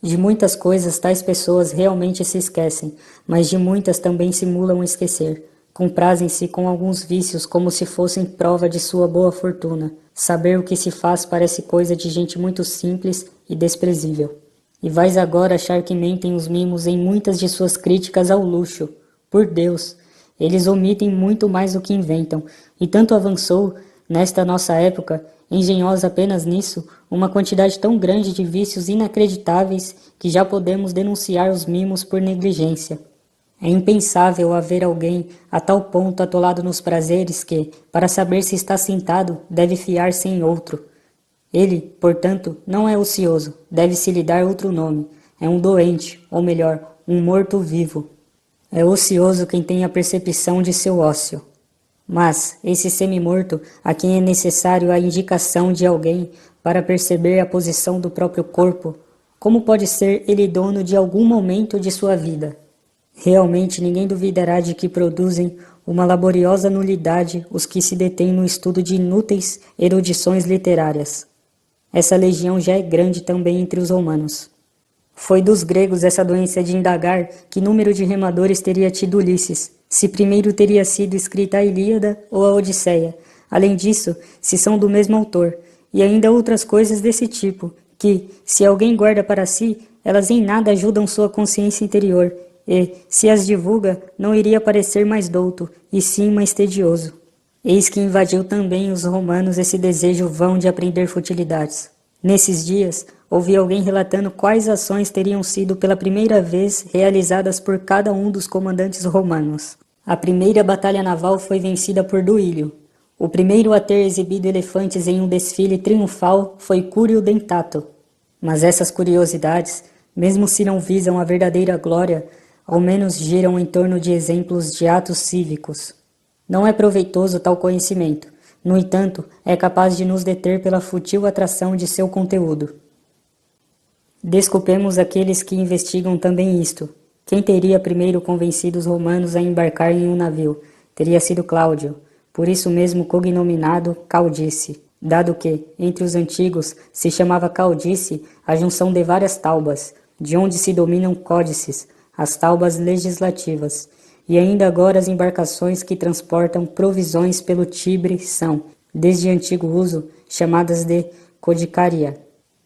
De muitas coisas tais pessoas realmente se esquecem, mas de muitas também simulam esquecer. Comprazem-se com alguns vícios como se fossem prova de sua boa fortuna. Saber o que se faz parece coisa de gente muito simples e desprezível. E vais agora achar que mentem os mimos em muitas de suas críticas ao luxo. Por Deus! Eles omitem muito mais do que inventam, e tanto avançou, nesta nossa época, engenhosa apenas nisso, uma quantidade tão grande de vícios inacreditáveis que já podemos denunciar os mimos por negligência. É impensável haver alguém a tal ponto atolado nos prazeres que, para saber se está sentado, deve fiar-se em outro. Ele, portanto, não é ocioso, deve-se lhe dar outro nome. É um doente, ou melhor, um morto-vivo. É ocioso quem tem a percepção de seu ócio. Mas, esse semi-morto, a quem é necessário a indicação de alguém para perceber a posição do próprio corpo, como pode ser ele dono de algum momento de sua vida? Realmente ninguém duvidará de que produzem uma laboriosa nulidade os que se detêm no estudo de inúteis erudições literárias. Essa legião já é grande também entre os romanos. Foi dos gregos essa doença de indagar que número de remadores teria tido Ulisses, se primeiro teria sido escrita a Ilíada ou a Odisseia. Além disso, se são do mesmo autor, e ainda outras coisas desse tipo, que, se alguém guarda para si, elas em nada ajudam sua consciência interior, e, se as divulga, não iria parecer mais douto, e sim mais tedioso. Eis que invadiu também os romanos esse desejo vão de aprender futilidades. Nesses dias, ouvi alguém relatando quais ações teriam sido pela primeira vez realizadas por cada um dos comandantes romanos. A primeira batalha naval foi vencida por Duílio. O primeiro a ter exibido elefantes em um desfile triunfal foi Cúrio Dentato. Mas essas curiosidades, mesmo se não visam a verdadeira glória, ao menos giram em torno de exemplos de atos cívicos. Não é proveitoso tal conhecimento, no entanto, é capaz de nos deter pela fútil atração de seu conteúdo. Desculpemos aqueles que investigam também isto. Quem teria primeiro convencido os romanos a embarcar em um navio? Teria sido Cláudio, por isso mesmo cognominado Caldice, dado que, entre os antigos, se chamava Caldice a junção de várias taubas, de onde se dominam códices, as taubas legislativas, e ainda agora as embarcações que transportam provisões pelo Tibre são, desde antigo uso, chamadas de codicaria.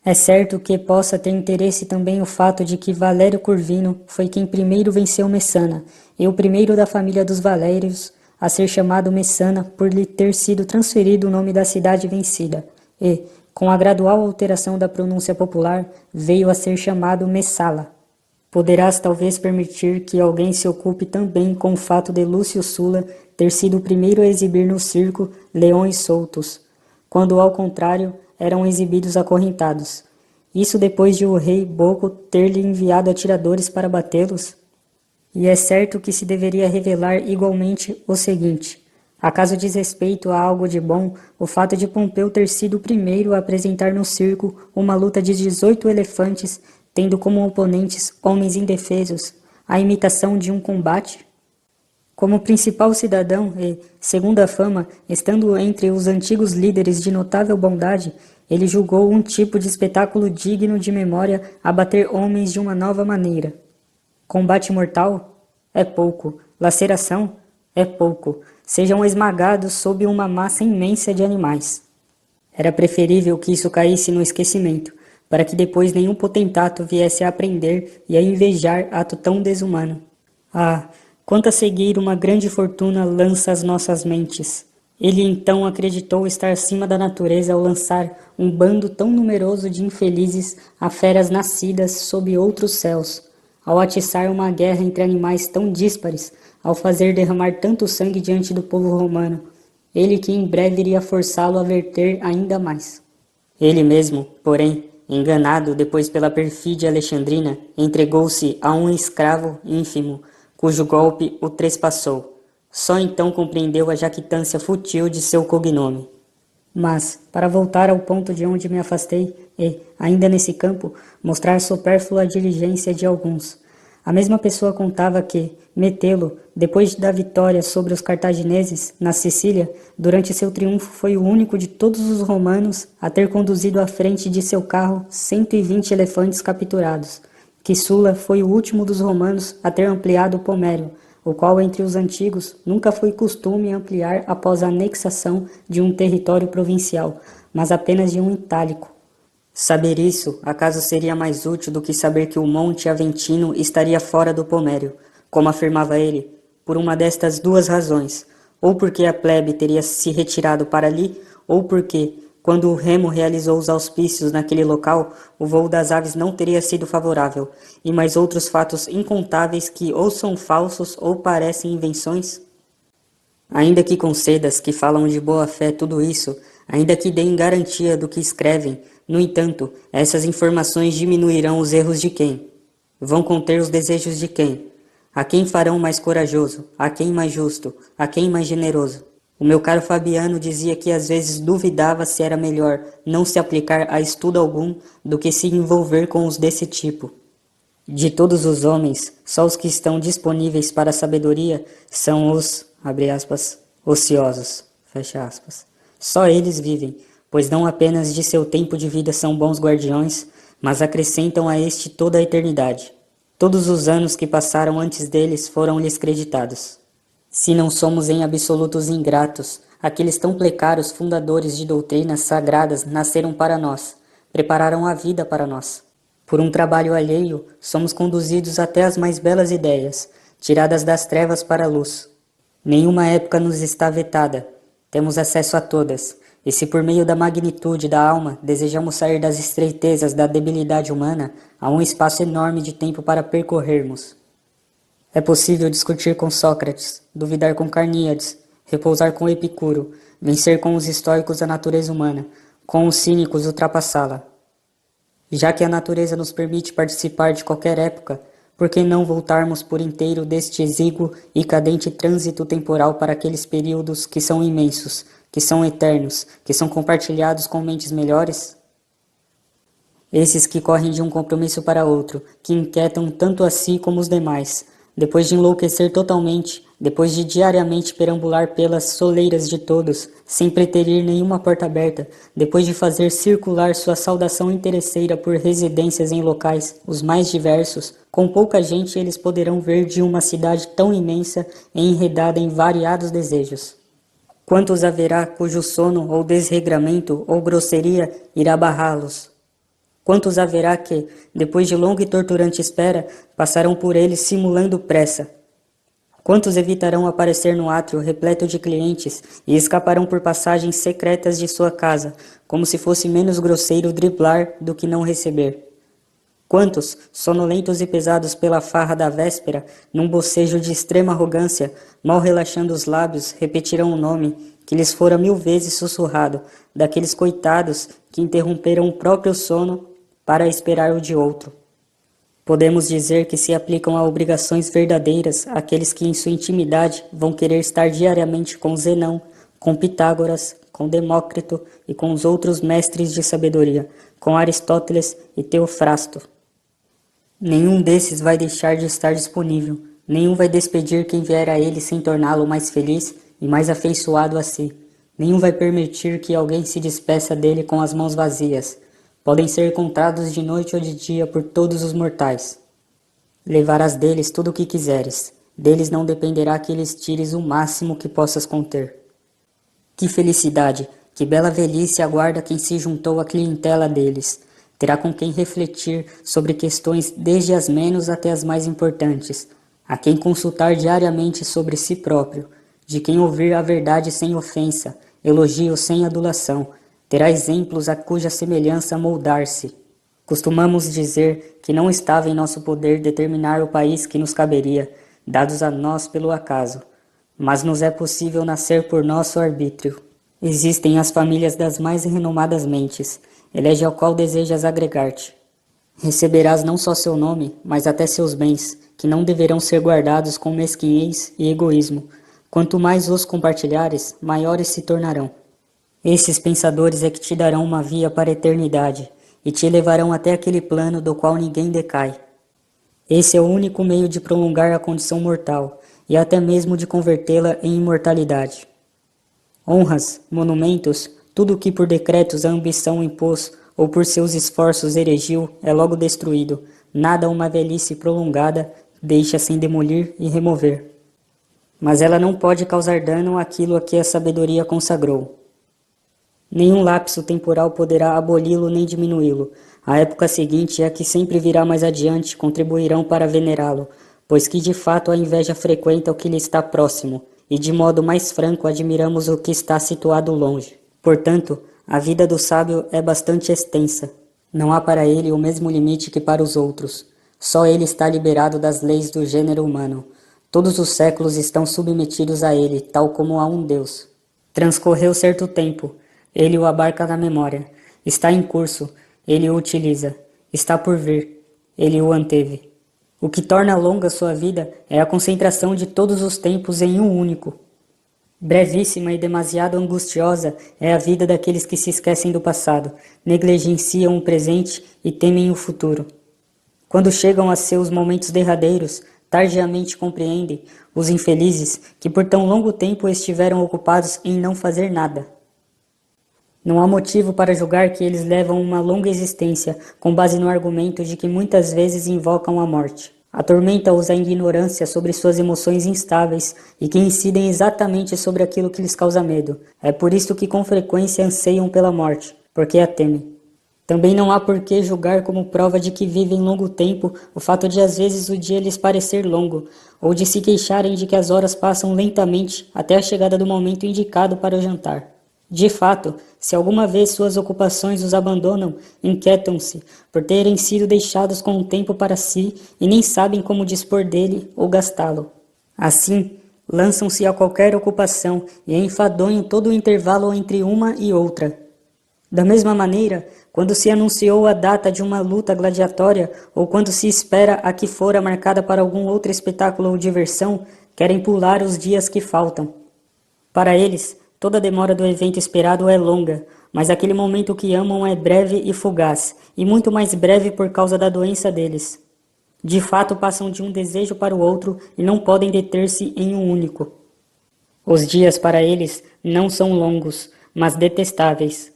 É certo que possa ter interesse também o fato de que Valério Curvino foi quem primeiro venceu Messana, e o primeiro da família dos Valérios a ser chamado Messana por lhe ter sido transferido o nome da cidade vencida, e, com a gradual alteração da pronúncia popular, veio a ser chamado Messala. Poderás talvez permitir que alguém se ocupe também com o fato de Lúcio Sulla ter sido o primeiro a exibir no circo leões soltos, quando ao contrário eram exibidos acorrentados. Isso depois de o rei Boco ter-lhe enviado atiradores para batê-los? E é certo que se deveria revelar igualmente o seguinte: acaso diz respeito a algo de bom o fato de Pompeu ter sido o primeiro a apresentar no circo uma luta de 18 elefantes, tendo como oponentes homens indefesos, a imitação de um combate? Como principal cidadão e, segundo a fama, estando entre os antigos líderes de notável bondade, ele julgou um tipo de espetáculo digno de memória abater homens de uma nova maneira. Combate mortal? É pouco. Laceração? É pouco. Sejam esmagados sob uma massa imensa de animais. Era preferível que isso caísse no esquecimento, para que depois nenhum potentato viesse a aprender e a invejar ato tão desumano. Ah, quanto a seguir uma grande fortuna lança às nossas mentes. Ele então acreditou estar acima da natureza ao lançar um bando tão numeroso de infelizes a feras nascidas sob outros céus, ao atiçar uma guerra entre animais tão díspares, ao fazer derramar tanto sangue diante do povo romano, ele que em breve iria forçá-lo a verter ainda mais. Ele mesmo, porém, enganado depois pela perfídia alexandrina, entregou-se a um escravo ínfimo, cujo golpe o trespassou. Só então compreendeu a jactância fútil de seu cognome. Mas, para voltar ao ponto de onde me afastei e, ainda nesse campo, mostrar supérflua diligência de alguns, a mesma pessoa contava que Metelo, depois da vitória sobre os cartagineses na Sicília, durante seu triunfo foi o único de todos os romanos a ter conduzido à frente de seu carro 120 elefantes capturados, que Sulla foi o último dos romanos a ter ampliado o Pomério, o qual entre os antigos nunca foi costume ampliar após a anexação de um território provincial, mas apenas de um itálico. Saber isso, acaso seria mais útil do que saber que o Monte Aventino estaria fora do Pomério, como afirmava ele, por uma destas duas razões, ou porque a plebe teria se retirado para ali, ou porque, quando o Remo realizou os auspícios naquele local, o voo das aves não teria sido favorável, e mais outros fatos incontáveis que ou são falsos ou parecem invenções? Ainda que concedas que falam de boa fé tudo isso, ainda que deem garantia do que escrevem, no entanto, essas informações diminuirão os erros de quem? Vão conter os desejos de quem? A quem farão mais corajoso? A quem mais justo? A quem mais generoso? O meu caro Fabiano dizia que às vezes duvidava se era melhor não se aplicar a estudo algum do que se envolver com os desse tipo. De todos os homens, só os que estão disponíveis para a sabedoria são os, abre aspas, ociosos, fecha aspas. Só eles vivem, pois não apenas de seu tempo de vida são bons guardiões, mas acrescentam a este toda a eternidade. Todos os anos que passaram antes deles foram-lhes creditados. Se não somos em absolutos ingratos, aqueles tão precários fundadores de doutrinas sagradas nasceram para nós, prepararam a vida para nós. Por um trabalho alheio, somos conduzidos até as mais belas ideias, tiradas das trevas para a luz. Nenhuma época nos está vetada, temos acesso a todas, e se por meio da magnitude da alma desejamos sair das estreitezas da debilidade humana, há um espaço enorme de tempo para percorrermos. É possível discutir com Sócrates, duvidar com Carníades, repousar com Epicuro, vencer com os estoicos a natureza humana, com os cínicos ultrapassá-la. Já que a natureza nos permite participar de qualquer época, por que não voltarmos por inteiro deste exíguo e cadente trânsito temporal para aqueles períodos que são imensos, que são eternos, que são compartilhados com mentes melhores? Esses que correm de um compromisso para outro, que inquietam tanto a si como os demais, depois de enlouquecer totalmente, depois de diariamente perambular pelas soleiras de todos, sem preterir nenhuma porta aberta, depois de fazer circular sua saudação interesseira por residências em locais os mais diversos, com pouca gente eles poderão ver de uma cidade tão imensa e enredada em variados desejos. Quantos haverá cujo sono ou desregramento ou grosseria irá barrá-los? Quantos haverá que, depois de longa e torturante espera, passarão por ele simulando pressa? Quantos evitarão aparecer no átrio repleto de clientes e escaparão por passagens secretas de sua casa, como se fosse menos grosseiro driblar do que não receber? Quantos, sonolentos e pesados pela farra da véspera, num bocejo de extrema arrogância, mal relaxando os lábios, repetirão o nome que lhes fora 1000 vezes sussurrado, daqueles coitados que interromperam o próprio sono para esperar o de outro? Podemos dizer que se aplicam a obrigações verdadeiras aqueles que em sua intimidade vão querer estar diariamente com Zenão, com Pitágoras, com Demócrito e com os outros mestres de sabedoria, com Aristóteles e Teofrasto. Nenhum desses vai deixar de estar disponível, nenhum vai despedir quem vier a ele sem torná-lo mais feliz e mais afeiçoado a si. Nenhum vai permitir que alguém se despeça dele com as mãos vazias. Podem ser encontrados de noite ou de dia por todos os mortais. Levarás deles tudo o que quiseres. Deles não dependerá que lhes tires o máximo que possas conter. Que felicidade, que bela velhice aguarda quem se juntou à clientela deles. Terá com quem refletir sobre questões desde as menos até as mais importantes, a quem consultar diariamente sobre si próprio, de quem ouvir a verdade sem ofensa, elogio sem adulação, terá exemplos a cuja semelhança moldar-se. Costumamos dizer que não estava em nosso poder determinar o país que nos caberia, dados a nós pelo acaso, mas nos é possível nascer por nosso arbítrio. Existem as famílias das mais renomadas mentes, elege ao qual desejas agregar-te. Receberás não só seu nome, mas até seus bens, que não deverão ser guardados com mesquinhez e egoísmo. Quanto mais os compartilhares, maiores se tornarão. Esses pensadores é que te darão uma via para a eternidade, e te levarão até aquele plano do qual ninguém decai. Esse é o único meio de prolongar a condição mortal, e até mesmo de convertê-la em imortalidade. Honras, monumentos, tudo o que por decretos a ambição impôs ou por seus esforços erigiu é logo destruído. Nada uma velhice prolongada deixa sem demolir e remover. Mas ela não pode causar dano àquilo a que a sabedoria consagrou. Nenhum lapso temporal poderá aboli-lo nem diminuí-lo. A época seguinte e a que sempre virá mais adiante contribuirão para venerá-lo, pois que de fato a inveja frequenta o que lhe está próximo, e de modo mais franco admiramos o que está situado longe. Portanto, a vida do sábio é bastante extensa. Não há para ele o mesmo limite que para os outros. Só ele está liberado das leis do gênero humano. Todos os séculos estão submetidos a ele, tal como a um Deus. Transcorreu certo tempo. Ele o abarca na memória. Está em curso, ele o utiliza. Está por vir, ele o anteve. O que torna longa sua vida é a concentração de todos os tempos em um único. Brevíssima e demasiado angustiosa é a vida daqueles que se esquecem do passado, negligenciam o presente e temem o futuro. Quando chegam a seus momentos derradeiros, tardiamente compreendem, os infelizes, que por tão longo tempo estiveram ocupados em não fazer nada. Não há motivo para julgar que eles levam uma longa existência, com base no argumento de que muitas vezes invocam a morte. Atormenta-os a ignorância sobre suas emoções instáveis e que incidem exatamente sobre aquilo que lhes causa medo. É por isso que com frequência anseiam pela morte, porque a temem. Também não há por que julgar como prova de que vivem longo tempo o fato de às vezes o dia lhes parecer longo, ou de se queixarem de que as horas passam lentamente até a chegada do momento indicado para o jantar. De fato, se alguma vez suas ocupações os abandonam, inquietam-se por terem sido deixados com o tempo para si e nem sabem como dispor dele ou gastá-lo. Assim, lançam-se a qualquer ocupação e enfadonham todo o intervalo entre uma e outra. Da mesma maneira, quando se anunciou a data de uma luta gladiatória ou quando se espera a que fora marcada para algum outro espetáculo ou diversão, querem pular os dias que faltam. Para eles, toda demora do evento esperado é longa, mas aquele momento que amam é breve e fugaz, e muito mais breve por causa da doença deles. De fato, passam de um desejo para o outro e não podem deter-se em um único. Os dias para eles não são longos, mas detestáveis.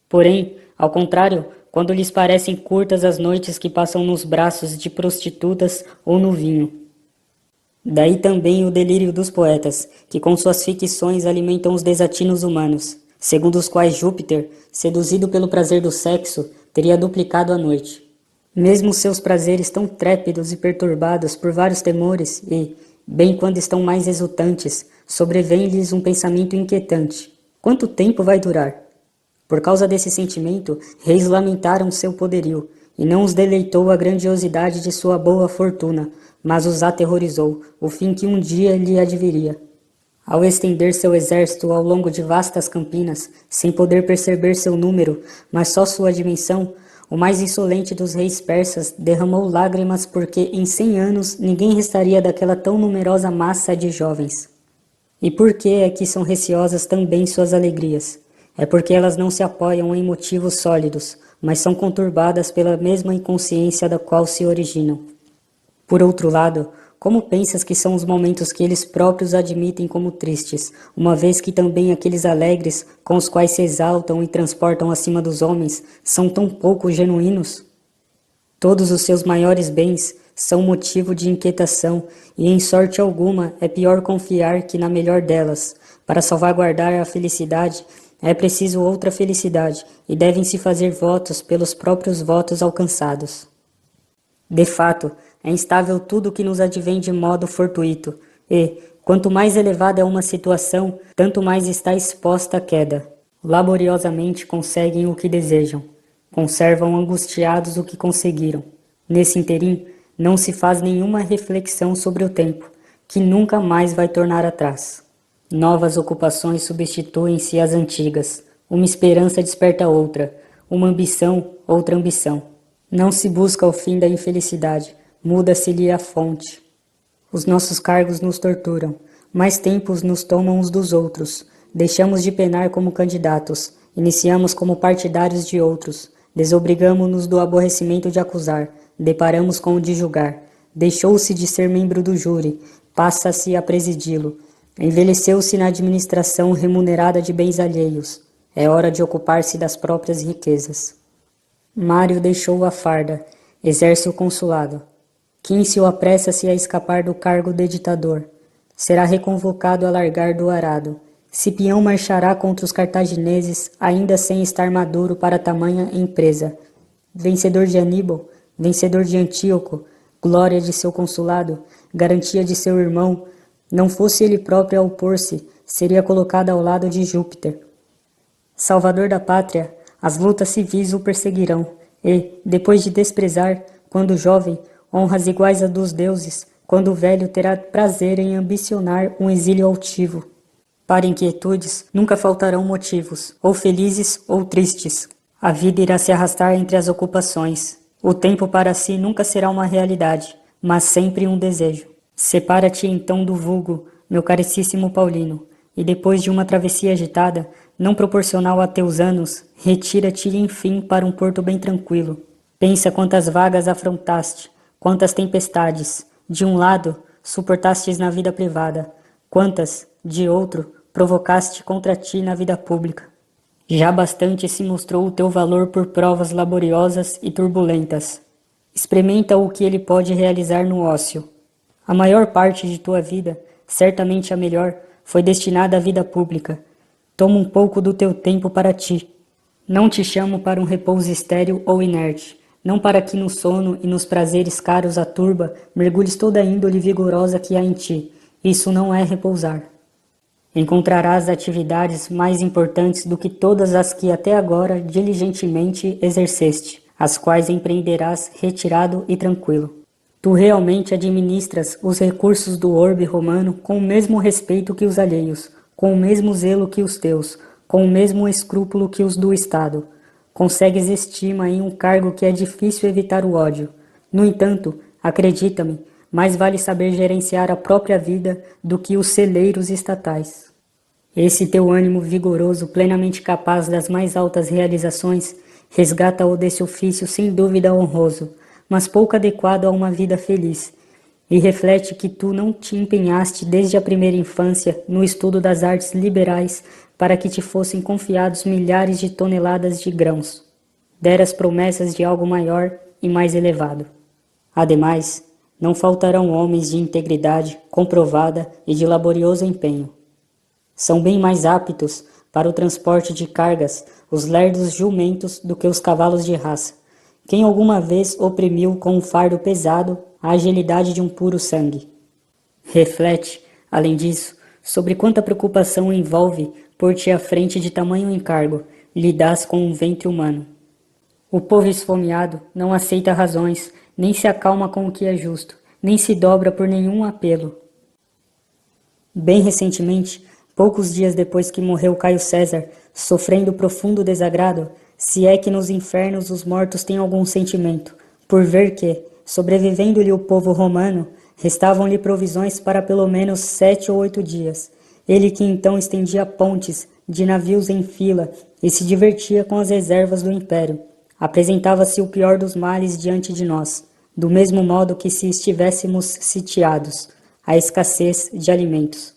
Porém, ao contrário, quando lhes parecem curtas as noites que passam nos braços de prostitutas ou no vinho. Daí também o delírio dos poetas, que com suas ficções alimentam os desatinos humanos, segundo os quais Júpiter, seduzido pelo prazer do sexo, teria duplicado a noite. Mesmo seus prazeres tão trépidos e perturbados por vários temores e, bem quando estão mais exultantes, sobrevém-lhes um pensamento inquietante. Quanto tempo vai durar? Por causa desse sentimento, reis lamentaram seu poderio, e não os deleitou a grandiosidade de sua boa fortuna, mas os aterrorizou, o fim que um dia lhe adviria. Ao estender seu exército ao longo de vastas campinas, sem poder perceber seu número, mas só sua dimensão, o mais insolente dos reis persas derramou lágrimas porque em 100 anos ninguém restaria daquela tão numerosa massa de jovens. E por que é que são receosas também suas alegrias? É porque elas não se apoiam em motivos sólidos, mas são conturbadas pela mesma inconsciência da qual se originam. Por outro lado, como pensas que são os momentos que eles próprios admitem como tristes, uma vez que também aqueles alegres, com os quais se exaltam e transportam acima dos homens, são tão pouco genuínos? Todos os seus maiores bens são motivo de inquietação, e em sorte alguma é pior confiar que na melhor delas. Para salvaguardar a felicidade, é preciso outra felicidade, e devem-se fazer votos pelos próprios votos alcançados. De fato, é instável tudo o que nos advém de modo fortuito, e, quanto mais elevada é uma situação, tanto mais está exposta à queda. Laboriosamente conseguem o que desejam, conservam angustiados o que conseguiram. Nesse interim, não se faz nenhuma reflexão sobre o tempo, que nunca mais vai tornar atrás. Novas ocupações substituem-se às antigas, uma esperança desperta outra, uma ambição, outra ambição. Não se busca o fim da infelicidade, muda-se-lhe a fonte. Os nossos cargos nos torturam, mais tempos nos tomam uns dos outros, deixamos de penar como candidatos, iniciamos como partidários de outros, desobrigamo-nos do aborrecimento de acusar, deparamos com o de julgar, deixou-se de ser membro do júri, passa-se a presidi-lo, envelheceu-se na administração remunerada de bens alheios, é hora de ocupar-se das próprias riquezas. Mário deixou a farda, exerce o consulado. Quíncio apressa-se a escapar do cargo de ditador. Será reconvocado a largar do arado. Cipião marchará contra os cartagineses, ainda sem estar maduro para tamanha empresa. Vencedor de Aníbal, vencedor de Antíoco, glória de seu consulado, garantia de seu irmão, não fosse ele próprio a opor-se, seria colocado ao lado de Júpiter. Salvador da pátria, as lutas civis o perseguirão, e, depois de desprezar, quando jovem, honras iguais a dos deuses, quando velho terá prazer em ambicionar um exílio altivo. Para inquietudes nunca faltarão motivos, ou felizes ou tristes. A vida irá se arrastar entre as ocupações. O tempo para si nunca será uma realidade, mas sempre um desejo. Separa-te então do vulgo, meu caríssimo Paulino. e depois de uma travessia agitada, não proporcional a teus anos, retira-te enfim para um porto bem tranquilo. Pensa quantas vagas afrontaste, quantas tempestades, de um lado, suportastes na vida privada, quantas, de outro, provocaste contra ti na vida pública. Já bastante se mostrou o teu valor por provas laboriosas e turbulentas. Experimenta o que ele pode realizar no ócio. A maior parte de tua vida, certamente a melhor, foi destinada à vida pública. Toma um pouco do teu tempo para ti. Não te chamo para um repouso estéril ou inerte, não para que no sono e nos prazeres caros à turba mergulhes toda a índole vigorosa que há em ti. Isso não é repousar. Encontrarás atividades mais importantes do que todas as que até agora diligentemente exerceste, as quais empreenderás retirado e tranquilo. Tu realmente administras os recursos do orbe romano com o mesmo respeito que os alheios, com o mesmo zelo que os teus, com o mesmo escrúpulo que os do Estado. Consegues estima em um cargo que é difícil evitar o ódio. No entanto, acredita-me, mais vale saber gerenciar a própria vida do que os celeiros estatais. Esse teu ânimo vigoroso, plenamente capaz das mais altas realizações, resgata-o desse ofício sem dúvida honroso, mas pouco adequado a uma vida feliz, e reflete que tu não te empenhaste desde a primeira infância no estudo das artes liberais para que te fossem confiados milhares de toneladas de grãos. Deras promessas de algo maior e mais elevado. Ademais, não faltarão homens de integridade comprovada e de laborioso empenho. São bem mais aptos para o transporte de cargas os lerdos jumentos do que os cavalos de raça. Quem alguma vez oprimiu com um fardo pesado a agilidade de um puro sangue? Reflete, além disso, sobre quanta preocupação envolve por-te à frente de tamanho encargo, lidas com um ventre humano. O povo esfomeado não aceita razões, nem se acalma com o que é justo, nem se dobra por nenhum apelo. Bem recentemente, poucos dias depois que morreu Caio César, sofrendo profundo desagrado, se é que nos infernos os mortos têm algum sentimento, por ver que, sobrevivendo-lhe o povo romano, restavam-lhe provisões para pelo menos 7 ou 8 dias. Ele que então estendia pontes de navios em fila e se divertia com as reservas do império. Apresentava-se o pior dos males diante de nós, do mesmo modo que se estivéssemos sitiados, a escassez de alimentos.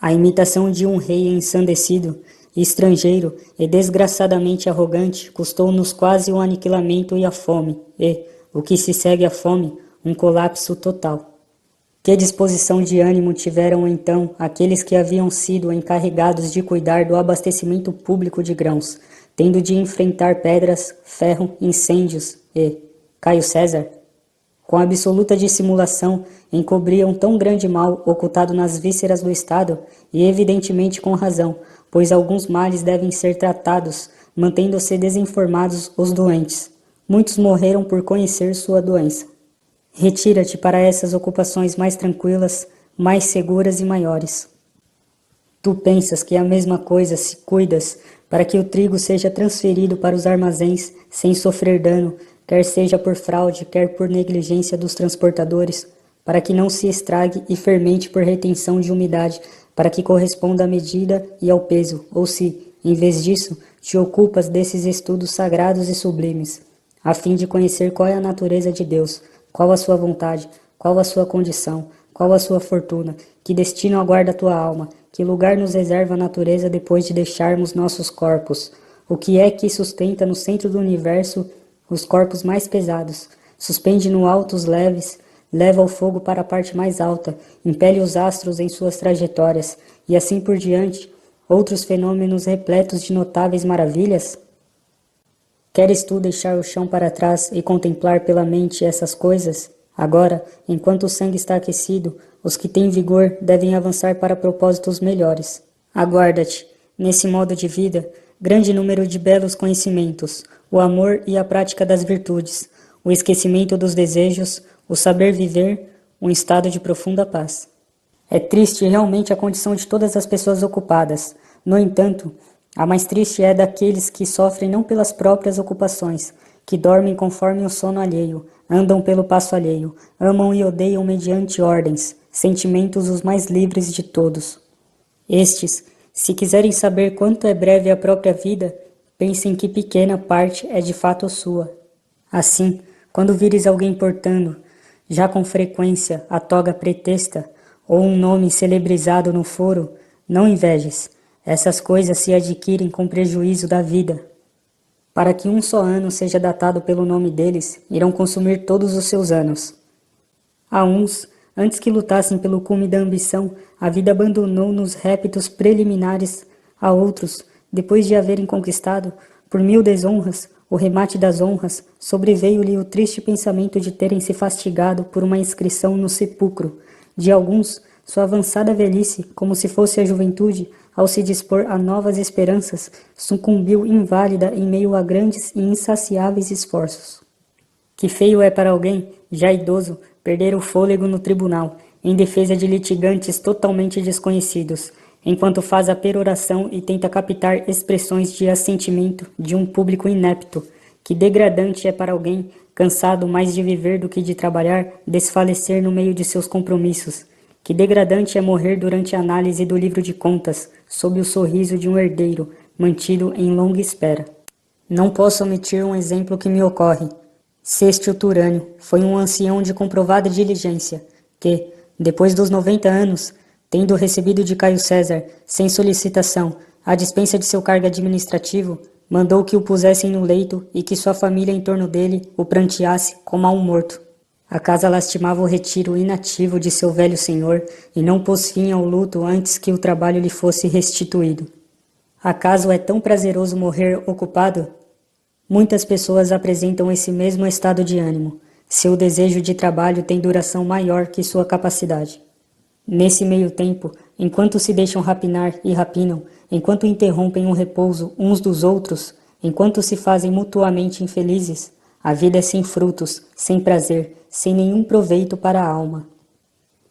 A imitação de um rei ensandecido, estrangeiro e desgraçadamente arrogante custou-nos quase o aniquilamento e a fome, e, o que se segue à fome, um colapso total. Que disposição de ânimo tiveram então aqueles que haviam sido encarregados de cuidar do abastecimento público de grãos, tendo de enfrentar pedras, ferro, incêndios e, Caio César, com absoluta dissimulação, encobriam tão grande mal ocultado nas vísceras do Estado, e evidentemente com razão, pois alguns males devem ser tratados, mantendo-se desinformados os doentes. Muitos morreram por conhecer sua doença. Retira-te para essas ocupações mais tranquilas, mais seguras e maiores. Tu pensas que é a mesma coisa se cuidas para que o trigo seja transferido para os armazéns sem sofrer dano, quer seja por fraude, quer por negligência dos transportadores, para que não se estrague e fermente por retenção de umidade, para que corresponda à medida e ao peso, ou se, em vez disso, te ocupas desses estudos sagrados e sublimes, a fim de conhecer qual é a natureza de Deus, qual a sua vontade, qual a sua condição, qual a sua fortuna, que destino aguarda a tua alma, que lugar nos reserva a natureza depois de deixarmos nossos corpos, o que é que sustenta no centro do universo os corpos mais pesados, suspende no alto os leves, leva o fogo para a parte mais alta, impele os astros em suas trajetórias, e assim por diante, outros fenômenos repletos de notáveis maravilhas? Queres tu deixar o chão para trás e contemplar pela mente essas coisas? Agora, enquanto o sangue está aquecido, os que têm vigor devem avançar para propósitos melhores. Aguarda-te, nesse modo de vida, grande número de belos conhecimentos, o amor e a prática das virtudes, o esquecimento dos desejos, o saber viver, um estado de profunda paz. É triste realmente a condição de todas as pessoas ocupadas. No entanto, a mais triste é daqueles que sofrem não pelas próprias ocupações, que dormem conforme o sono alheio, andam pelo passo alheio, amam e odeiam mediante ordens, sentimentos os mais livres de todos. Estes, Se quiserem saber quanto é breve a própria vida, pensem que pequena parte é de fato sua. Assim, quando vires alguém portando, já com frequência, a toga pretexta, ou um nome celebrizado no foro, não invejes. Essas coisas se adquirem com prejuízo da vida. Para que um só ano seja datado pelo nome deles, irão consumir todos os seus anos. A uns, antes que lutassem pelo cume da ambição, a vida abandonou nos répitos preliminares. A outros, depois de haverem conquistado, por 1000 desonras, o remate das honras, sobreveio-lhe o triste pensamento de terem se fastigado por uma inscrição no sepulcro. De alguns, sua avançada velhice, como se fosse a juventude, ao se dispor a novas esperanças, sucumbiu inválida em meio a grandes e insaciáveis esforços. Que feio é para alguém, já idoso, perder o fôlego no tribunal, em defesa de litigantes totalmente desconhecidos, enquanto faz a peroração e tenta captar expressões de assentimento de um público inepto. Que degradante é para alguém, cansado mais de viver do que de trabalhar, desfalecer no meio de seus compromissos. Que degradante é morrer durante a análise do livro de contas, sob o sorriso de um herdeiro, mantido em longa espera. Não posso omitir um exemplo que me ocorre. Sestio Turânio foi um ancião de comprovada diligência, que, depois dos 90 anos, tendo recebido de Caio César, sem solicitação, a dispensa de seu cargo administrativo, mandou que o pusessem no leito e que sua família em torno dele o pranteasse como a um morto. A casa lastimava o retiro inativo de seu velho senhor e não pôs fim ao luto antes que o trabalho lhe fosse restituído. Acaso é tão prazeroso morrer ocupado? Muitas pessoas apresentam esse mesmo estado de ânimo. Seu desejo de trabalho tem duração maior que sua capacidade. Nesse meio tempo, enquanto se deixam rapinar e rapinam, enquanto interrompem o repouso uns dos outros, enquanto se fazem mutuamente infelizes, a vida é sem frutos, sem prazer, sem nenhum proveito para a alma.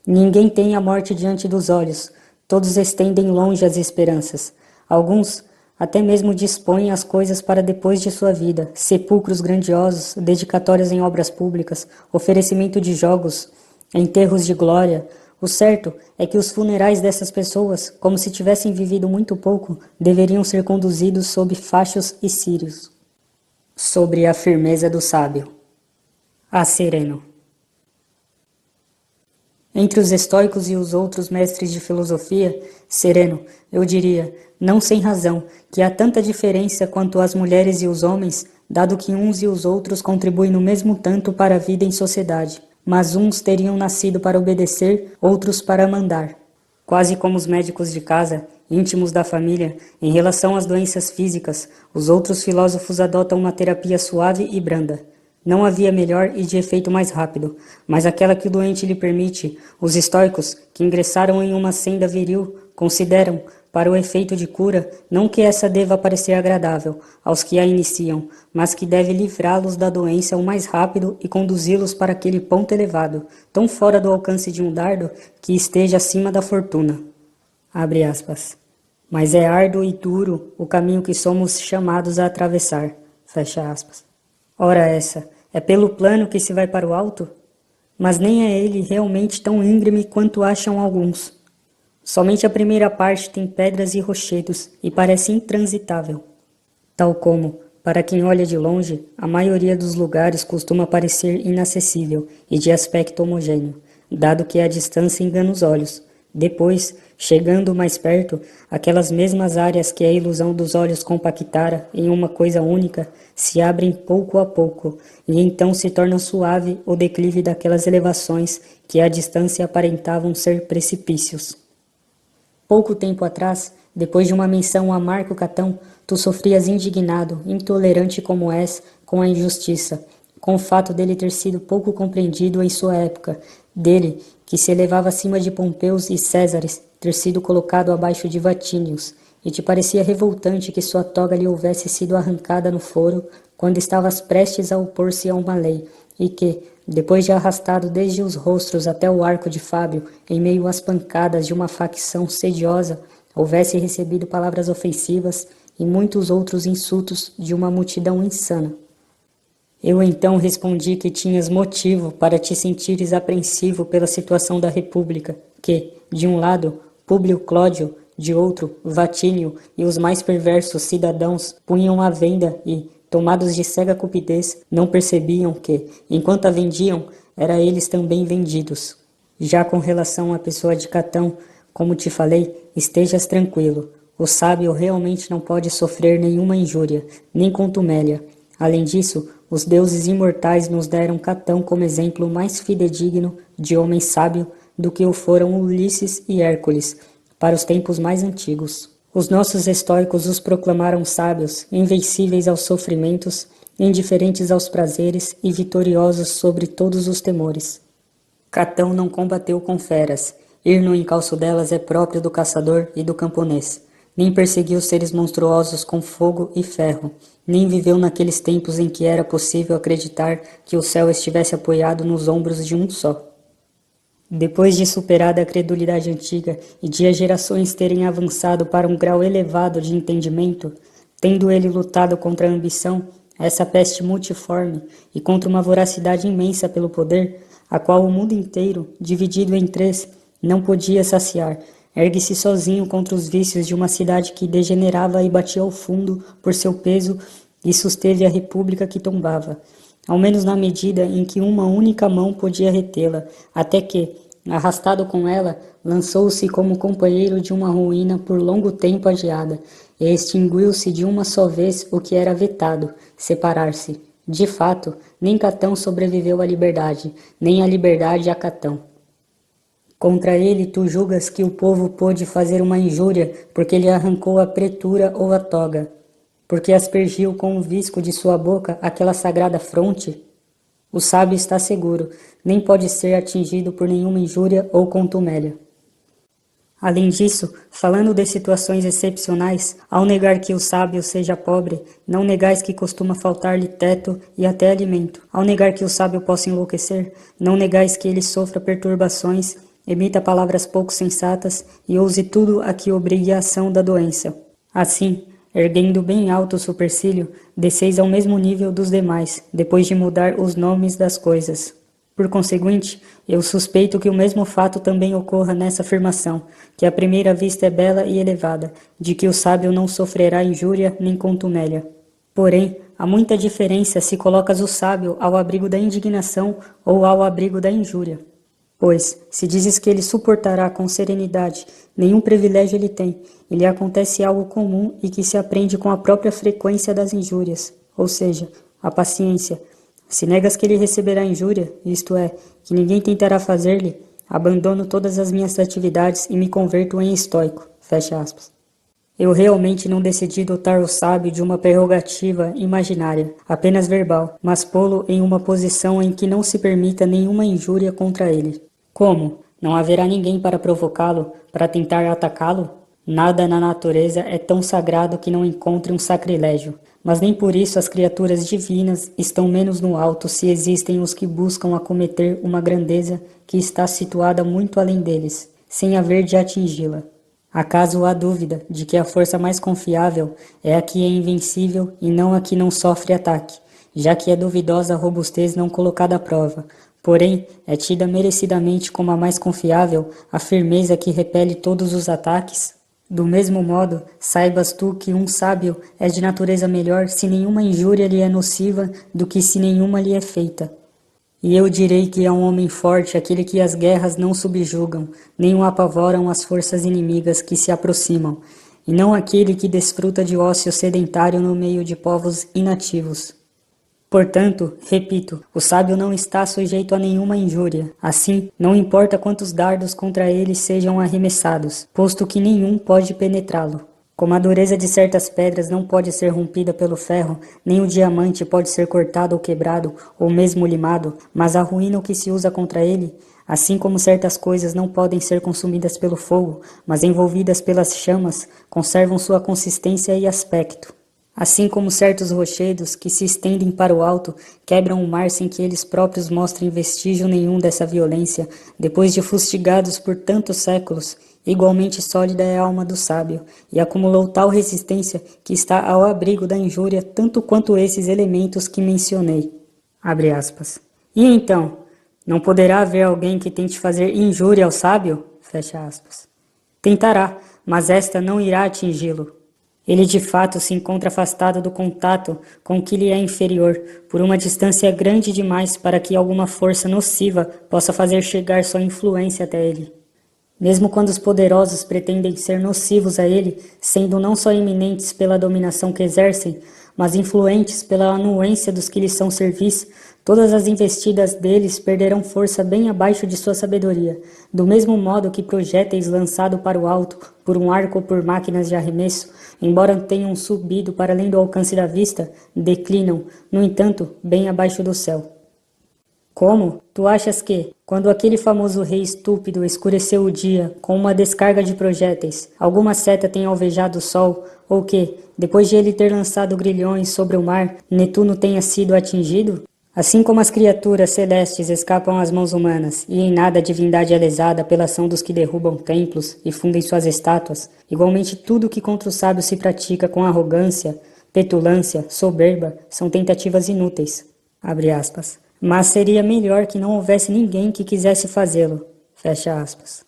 Ninguém tem a morte diante dos olhos, todos estendem longe as esperanças. Alguns até mesmo dispõem as coisas para depois de sua vida, sepulcros grandiosos, dedicatórias em obras públicas, oferecimento de jogos, enterros de glória. O certo é que os funerais dessas pessoas, como se tivessem vivido muito pouco, deveriam ser conduzidos sob fachos e círios. Sobre a firmeza do sábio. A Sereno. Entre os estoicos e os outros mestres de filosofia, Sereno, eu diria, não sem razão, que há tanta diferença quanto as mulheres e os homens, dado que uns e os outros contribuem no mesmo tanto para a vida em sociedade, mas uns teriam nascido para obedecer, outros para mandar. Quase como os médicos de casa, íntimos da família, em relação às doenças físicas, os outros filósofos adotam uma terapia suave e branda. Não havia melhor e de efeito mais rápido, mas aquela que o doente lhe permite. Os estoicos, que ingressaram em uma senda viril, consideram, para o efeito de cura, não que essa deva parecer agradável aos que a iniciam, mas que deve livrá-los da doença o mais rápido e conduzi-los para aquele ponto elevado, tão fora do alcance de um dardo, que esteja acima da fortuna. Abre aspas. Mas é árduo e duro o caminho que somos chamados a atravessar. Fecha aspas. Ora essa, é pelo plano que se vai para o alto? Mas nem é ele realmente tão íngreme quanto acham alguns. Somente a primeira parte tem pedras e rochedos e parece intransitável. Tal como, para quem olha de longe, a maioria dos lugares costuma parecer inacessível e de aspecto homogêneo, dado que a distância engana os olhos. Depois, chegando mais perto, aquelas mesmas áreas que a ilusão dos olhos compactara em uma coisa única, se abrem pouco a pouco, e então se torna suave o declive daquelas elevações que à distância aparentavam ser precipícios. Pouco tempo atrás, depois de uma menção a Marco Catão, tu sofrias indignado, intolerante como és, com a injustiça, com o fato dele ter sido pouco compreendido em sua época, dele, que se elevava acima de Pompeus e Césares, ter sido colocado abaixo de Vatínios, e te parecia revoltante que sua toga lhe houvesse sido arrancada no foro, quando estavas prestes a opor-se a uma lei, e que, depois de arrastado desde os rostros até o arco de Fábio, em meio às pancadas de uma facção sediosa, houvesse recebido palavras ofensivas e muitos outros insultos de uma multidão insana. Eu então respondi que tinhas motivo para te sentires apreensivo pela situação da República, que, de um lado, Públio Clódio, de outro, Vatílio e os mais perversos cidadãos punham à venda e, tomados de cega cupidez, não percebiam que, enquanto a vendiam, era eles também vendidos. Já com relação à pessoa de Catão, como te falei, estejas tranquilo. O sábio realmente não pode sofrer nenhuma injúria, nem contumélia. Além disso, os deuses imortais nos deram Catão como exemplo mais fidedigno de homem sábio do que o foram Ulisses e Hércules, para os tempos mais antigos. Os nossos estoicos os proclamaram sábios, invencíveis aos sofrimentos, indiferentes aos prazeres e vitoriosos sobre todos os temores. Catão não combateu com feras, ir no encalço delas é próprio do caçador e do camponês. Nem perseguiu seres monstruosos com fogo e ferro, nem viveu naqueles tempos em que era possível acreditar que o céu estivesse apoiado nos ombros de um só. Depois de superada a credulidade antiga e de as gerações terem avançado para um grau elevado de entendimento, tendo ele lutado contra a ambição, essa peste multiforme, e contra uma voracidade imensa pelo poder, a qual o mundo inteiro, dividido em três, não podia saciar, ergue-se sozinho contra os vícios de uma cidade que degenerava e batia ao fundo por seu peso e susteve a república que tombava, ao menos na medida em que uma única mão podia retê-la, até que, arrastado com ela, lançou-se como companheiro de uma ruína por longo tempo adiada, e extinguiu-se de uma só vez o que era vetado, separar-se. De fato, nem Catão sobreviveu à liberdade, nem a liberdade a Catão. Contra ele tu julgas que o povo pôde fazer uma injúria porque lhe arrancou a pretura ou a toga, porque aspergiu com o visco de sua boca aquela sagrada fronte? O sábio está seguro, nem pode ser atingido por nenhuma injúria ou contumélia. Além disso, falando de situações excepcionais, ao negar que o sábio seja pobre, não negais que costuma faltar-lhe teto e até alimento. Ao negar que o sábio possa enlouquecer, não negais que ele sofra perturbações, emita palavras pouco sensatas e ouse tudo a que obrigue a ação da doença. Assim, erguendo bem alto o supercílio, desceis ao mesmo nível dos demais, depois de mudar os nomes das coisas. Por conseguinte, eu suspeito que o mesmo fato também ocorra nessa afirmação, que à primeira vista é bela e elevada, de que o sábio não sofrerá injúria nem contumélia. Porém, há muita diferença se colocas o sábio ao abrigo da indignação ou ao abrigo da injúria. Pois, se dizes que ele suportará com serenidade, nenhum privilégio ele tem, e lhe acontece algo comum e que se aprende com a própria frequência das injúrias, ou seja, a paciência. Se negas que ele receberá injúria, isto é, que ninguém tentará fazer-lhe, abandono todas as minhas atividades e me converto em estoico. Fecha aspas. Eu realmente não decidi dotar o sábio de uma prerrogativa imaginária, apenas verbal, mas pô-lo em uma posição em que não se permita nenhuma injúria contra ele. Como? Não haverá ninguém para provocá-lo, para tentar atacá-lo? Nada na natureza é tão sagrado que não encontre um sacrilégio. Mas nem por isso as criaturas divinas estão menos no alto se existem os que buscam acometer uma grandeza que está situada muito além deles, sem haver de atingi-la. Acaso há dúvida de que a força mais confiável é a que é invencível e não a que não sofre ataque, já que é duvidosa a robustez não colocada à prova, porém é tida merecidamente como a mais confiável a firmeza que repele todos os ataques? Do mesmo modo, saibas tu que um sábio é de natureza melhor se nenhuma injúria lhe é nociva do que se nenhuma lhe é feita. E eu direi que é um homem forte aquele que as guerras não subjugam, nem o apavoram as forças inimigas que se aproximam, e não aquele que desfruta de ócio sedentário no meio de povos inativos. Portanto, repito, o sábio não está sujeito a nenhuma injúria. Assim, não importa quantos dardos contra ele sejam arremessados, posto que nenhum pode penetrá-lo. Como a dureza de certas pedras não pode ser rompida pelo ferro, nem o diamante pode ser cortado ou quebrado, ou mesmo limado, mas arruína o que se usa contra ele, assim como certas coisas não podem ser consumidas pelo fogo, mas envolvidas pelas chamas, conservam sua consistência e aspecto. Assim como certos rochedos que se estendem para o alto quebram o mar sem que eles próprios mostrem vestígio nenhum dessa violência, depois de fustigados por tantos séculos, igualmente sólida é a alma do sábio, e acumulou tal resistência que está ao abrigo da injúria tanto quanto esses elementos que mencionei. Abre aspas. E então, não poderá haver alguém que tente fazer injúria ao sábio? Fecha aspas. Tentará, mas esta não irá atingi-lo. Ele de fato se encontra afastado do contato com o que lhe é inferior, por uma distância grande demais para que alguma força nociva possa fazer chegar sua influência até ele. Mesmo quando os poderosos pretendem ser nocivos a ele, sendo não só iminentes pela dominação que exercem, mas influentes pela anuência dos que lhes são servis, todas as investidas deles perderão força bem abaixo de sua sabedoria, do mesmo modo que projéteis lançados para o alto, por um arco ou por máquinas de arremesso, embora tenham subido para além do alcance da vista, declinam, no entanto, bem abaixo do céu. Como? Tu achas que, quando aquele famoso rei estúpido escureceu o dia com uma descarga de projéteis, alguma seta tenha alvejado o sol, ou que, depois de ele ter lançado grilhões sobre o mar, Netuno tenha sido atingido? Assim como as criaturas celestes escapam às mãos humanas, e em nada a divindade é lesada pela ação dos que derrubam templos e fundem suas estátuas, igualmente tudo que contra o sábio se pratica com arrogância, petulância, soberba, são tentativas inúteis. Abre aspas. Mas seria melhor que não houvesse ninguém que quisesse fazê-lo. Fecha aspas.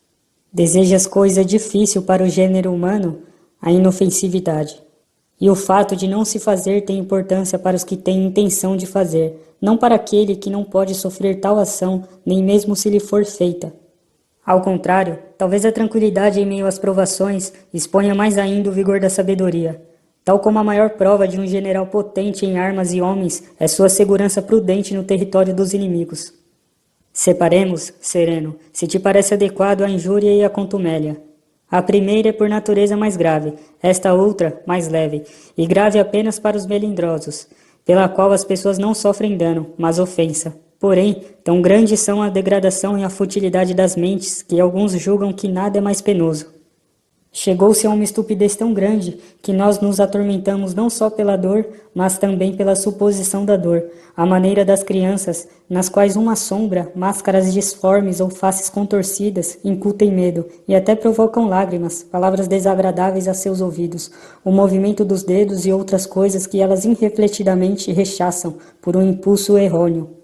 Desejas coisa difícil para o gênero humano? A inofensividade. E o fato de não se fazer tem importância para os que têm intenção de fazer, não para aquele que não pode sofrer tal ação, nem mesmo se lhe for feita. Ao contrário, talvez a tranquilidade em meio às provações exponha mais ainda o vigor da sabedoria. Tal como a maior prova de um general potente em armas e homens é sua segurança prudente no território dos inimigos. Separemos, sereno, se te parece adequado a injúria e a contumélia. A primeira é por natureza mais grave, esta outra mais leve, e grave apenas para os melindrosos, pela qual as pessoas não sofrem dano, mas ofensa. Porém, tão grandes são a degradação e a futilidade das mentes que alguns julgam que nada é mais penoso. Chegou-se a uma estupidez tão grande que nós nos atormentamos não só pela dor, mas também pela suposição da dor, à maneira das crianças, nas quais uma sombra, máscaras disformes ou faces contorcidas incutem medo e até provocam lágrimas, palavras desagradáveis a seus ouvidos, o movimento dos dedos e outras coisas que elas irrefletidamente rechaçam por um impulso errôneo.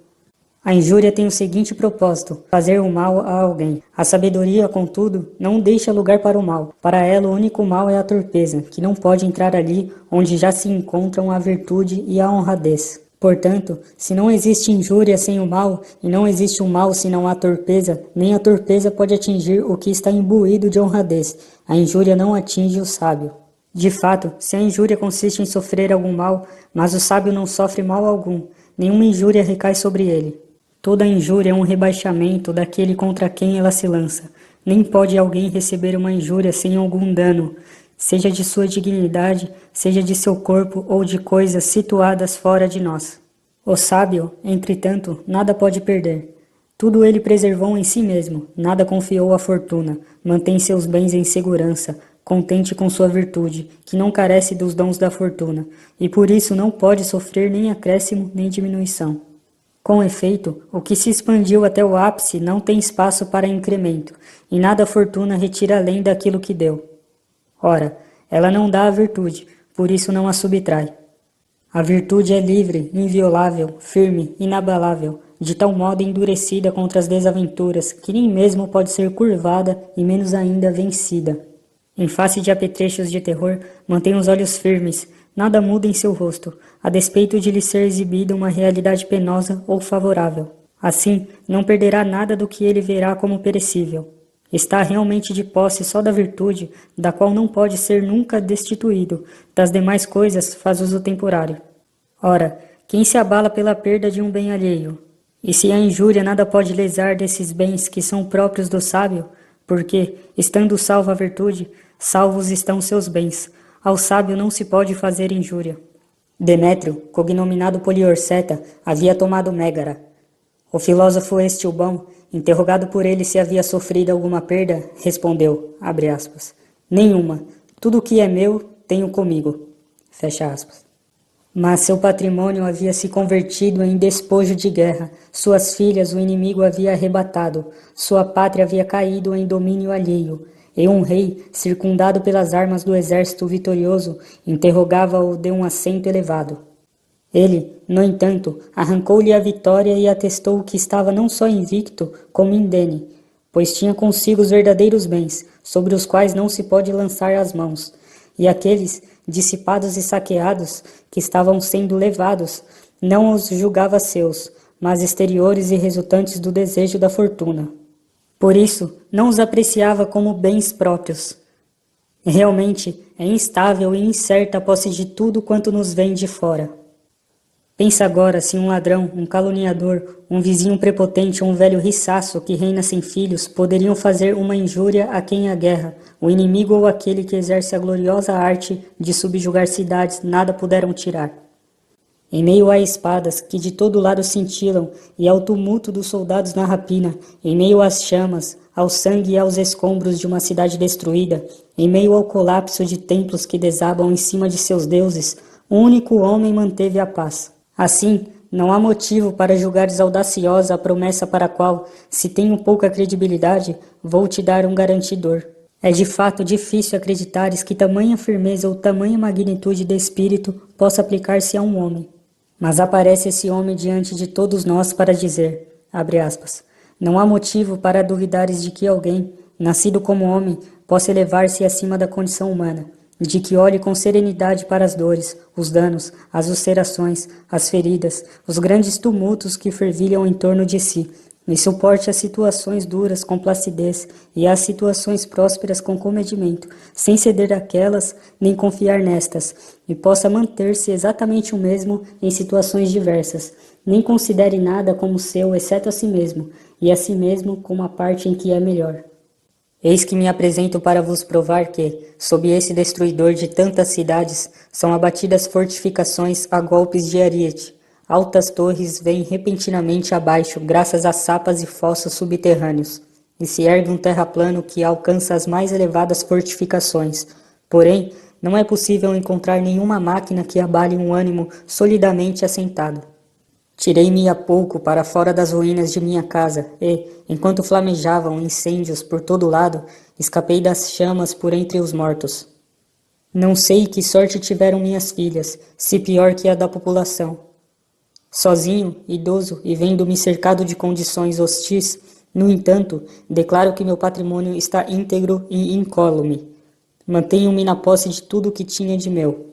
A injúria tem o seguinte propósito, fazer o mal a alguém. A sabedoria, contudo, não deixa lugar para o mal. Para ela, o único mal é a torpeza, que não pode entrar ali onde já se encontram a virtude e a honradez. Portanto, se não existe injúria sem o mal, e não existe o mal se não há torpeza, nem a torpeza pode atingir o que está imbuído de honradez. A injúria não atinge o sábio. De fato, se a injúria consiste em sofrer algum mal, mas o sábio não sofre mal algum, nenhuma injúria recai sobre ele. Toda injúria é um rebaixamento daquele contra quem ela se lança. Nem pode alguém receber uma injúria sem algum dano, seja de sua dignidade, seja de seu corpo ou de coisas situadas fora de nós. O sábio, entretanto, nada pode perder. Tudo ele preservou em si mesmo, nada confiou à fortuna, mantém seus bens em segurança, contente com sua virtude, que não carece dos dons da fortuna, e por isso não pode sofrer nem acréscimo nem diminuição. Com efeito, o que se expandiu até o ápice não tem espaço para incremento, e nada a fortuna retira além daquilo que deu. Ora, ela não dá a virtude, por isso não a subtrai. A virtude é livre, inviolável, firme, inabalável, de tal modo endurecida contra as desaventuras, que nem mesmo pode ser curvada e menos ainda vencida. Em face de apetrechos de terror, mantém os olhos firmes, nada muda em seu rosto, a despeito de lhe ser exibida uma realidade penosa ou favorável. Assim, não perderá nada do que ele verá como perecível. Está realmente de posse só da virtude, da qual não pode ser nunca destituído, das demais coisas faz uso temporário. Ora, quem se abala pela perda de um bem alheio? E se a injúria nada pode lesar desses bens que são próprios do sábio, porque, estando salva a virtude, salvos estão seus bens. Ao sábio não se pode fazer injúria. Demétrio, cognominado Poliorceta, havia tomado Mégara. O filósofo Estilbão, interrogado por ele se havia sofrido alguma perda, respondeu, abre aspas, nenhuma, tudo o que é meu, tenho comigo, fecha aspas. Mas seu patrimônio havia se convertido em despojo de guerra, suas filhas o inimigo havia arrebatado, sua pátria havia caído em domínio alheio, e um rei, circundado pelas armas do exército vitorioso, interrogava-o de um assento elevado. Ele, no entanto, arrancou-lhe a vitória e atestou que estava não só invicto, como indene, pois tinha consigo os verdadeiros bens, sobre os quais não se pode lançar as mãos, e aqueles, dissipados e saqueados, que estavam sendo levados, não os julgava seus, mas exteriores e resultantes do desejo da fortuna. Por isso, não os apreciava como bens próprios. Realmente, é instável e incerta a posse de tudo quanto nos vem de fora. Pensa agora se um ladrão, um caluniador, um vizinho prepotente ou um velho riçaço que reina sem filhos poderiam fazer uma injúria a quem a guerra, o inimigo ou aquele que exerce a gloriosa arte de subjugar cidades, nada puderam tirar. Em meio a espadas que de todo lado cintilam e ao tumulto dos soldados na rapina, em meio às chamas, ao sangue e aos escombros de uma cidade destruída, em meio ao colapso de templos que desabam em cima de seus deuses, um único homem manteve a paz. Assim, não há motivo para julgares audaciosa a promessa para a qual, se tenho pouca credibilidade, vou te dar um garantidor. É de fato difícil acreditares que tamanha firmeza ou tamanha magnitude de espírito possa aplicar-se a um homem. Mas aparece esse homem diante de todos nós para dizer, abre aspas, não há motivo para duvidares de que alguém, nascido como homem, possa elevar-se acima da condição humana, de que olhe com serenidade para as dores, os danos, as ulcerações, as feridas, os grandes tumultos que fervilham em torno de si, e suporte as situações duras com placidez e as situações prósperas com comedimento, sem ceder àquelas nem confiar nestas, e possa manter-se exatamente o mesmo em situações diversas, nem considere nada como seu exceto a si mesmo, e a si mesmo como a parte em que é melhor. Eis que me apresento para vos provar que, sob esse destruidor de tantas cidades, são abatidas fortificações a golpes de ariete. Altas torres vêm repentinamente abaixo graças a sapas e fossos subterrâneos, e se ergue um terraplano que alcança as mais elevadas fortificações. Porém, não é possível encontrar nenhuma máquina que abale um ânimo solidamente assentado. Tirei-me há pouco para fora das ruínas de minha casa e, enquanto flamejavam incêndios por todo lado, escapei das chamas por entre os mortos. Não sei que sorte tiveram minhas filhas, se pior que a da população. Sozinho, idoso e vendo-me cercado de condições hostis, no entanto, declaro que meu patrimônio está íntegro e incólume. Mantenho-me na posse de tudo o que tinha de meu.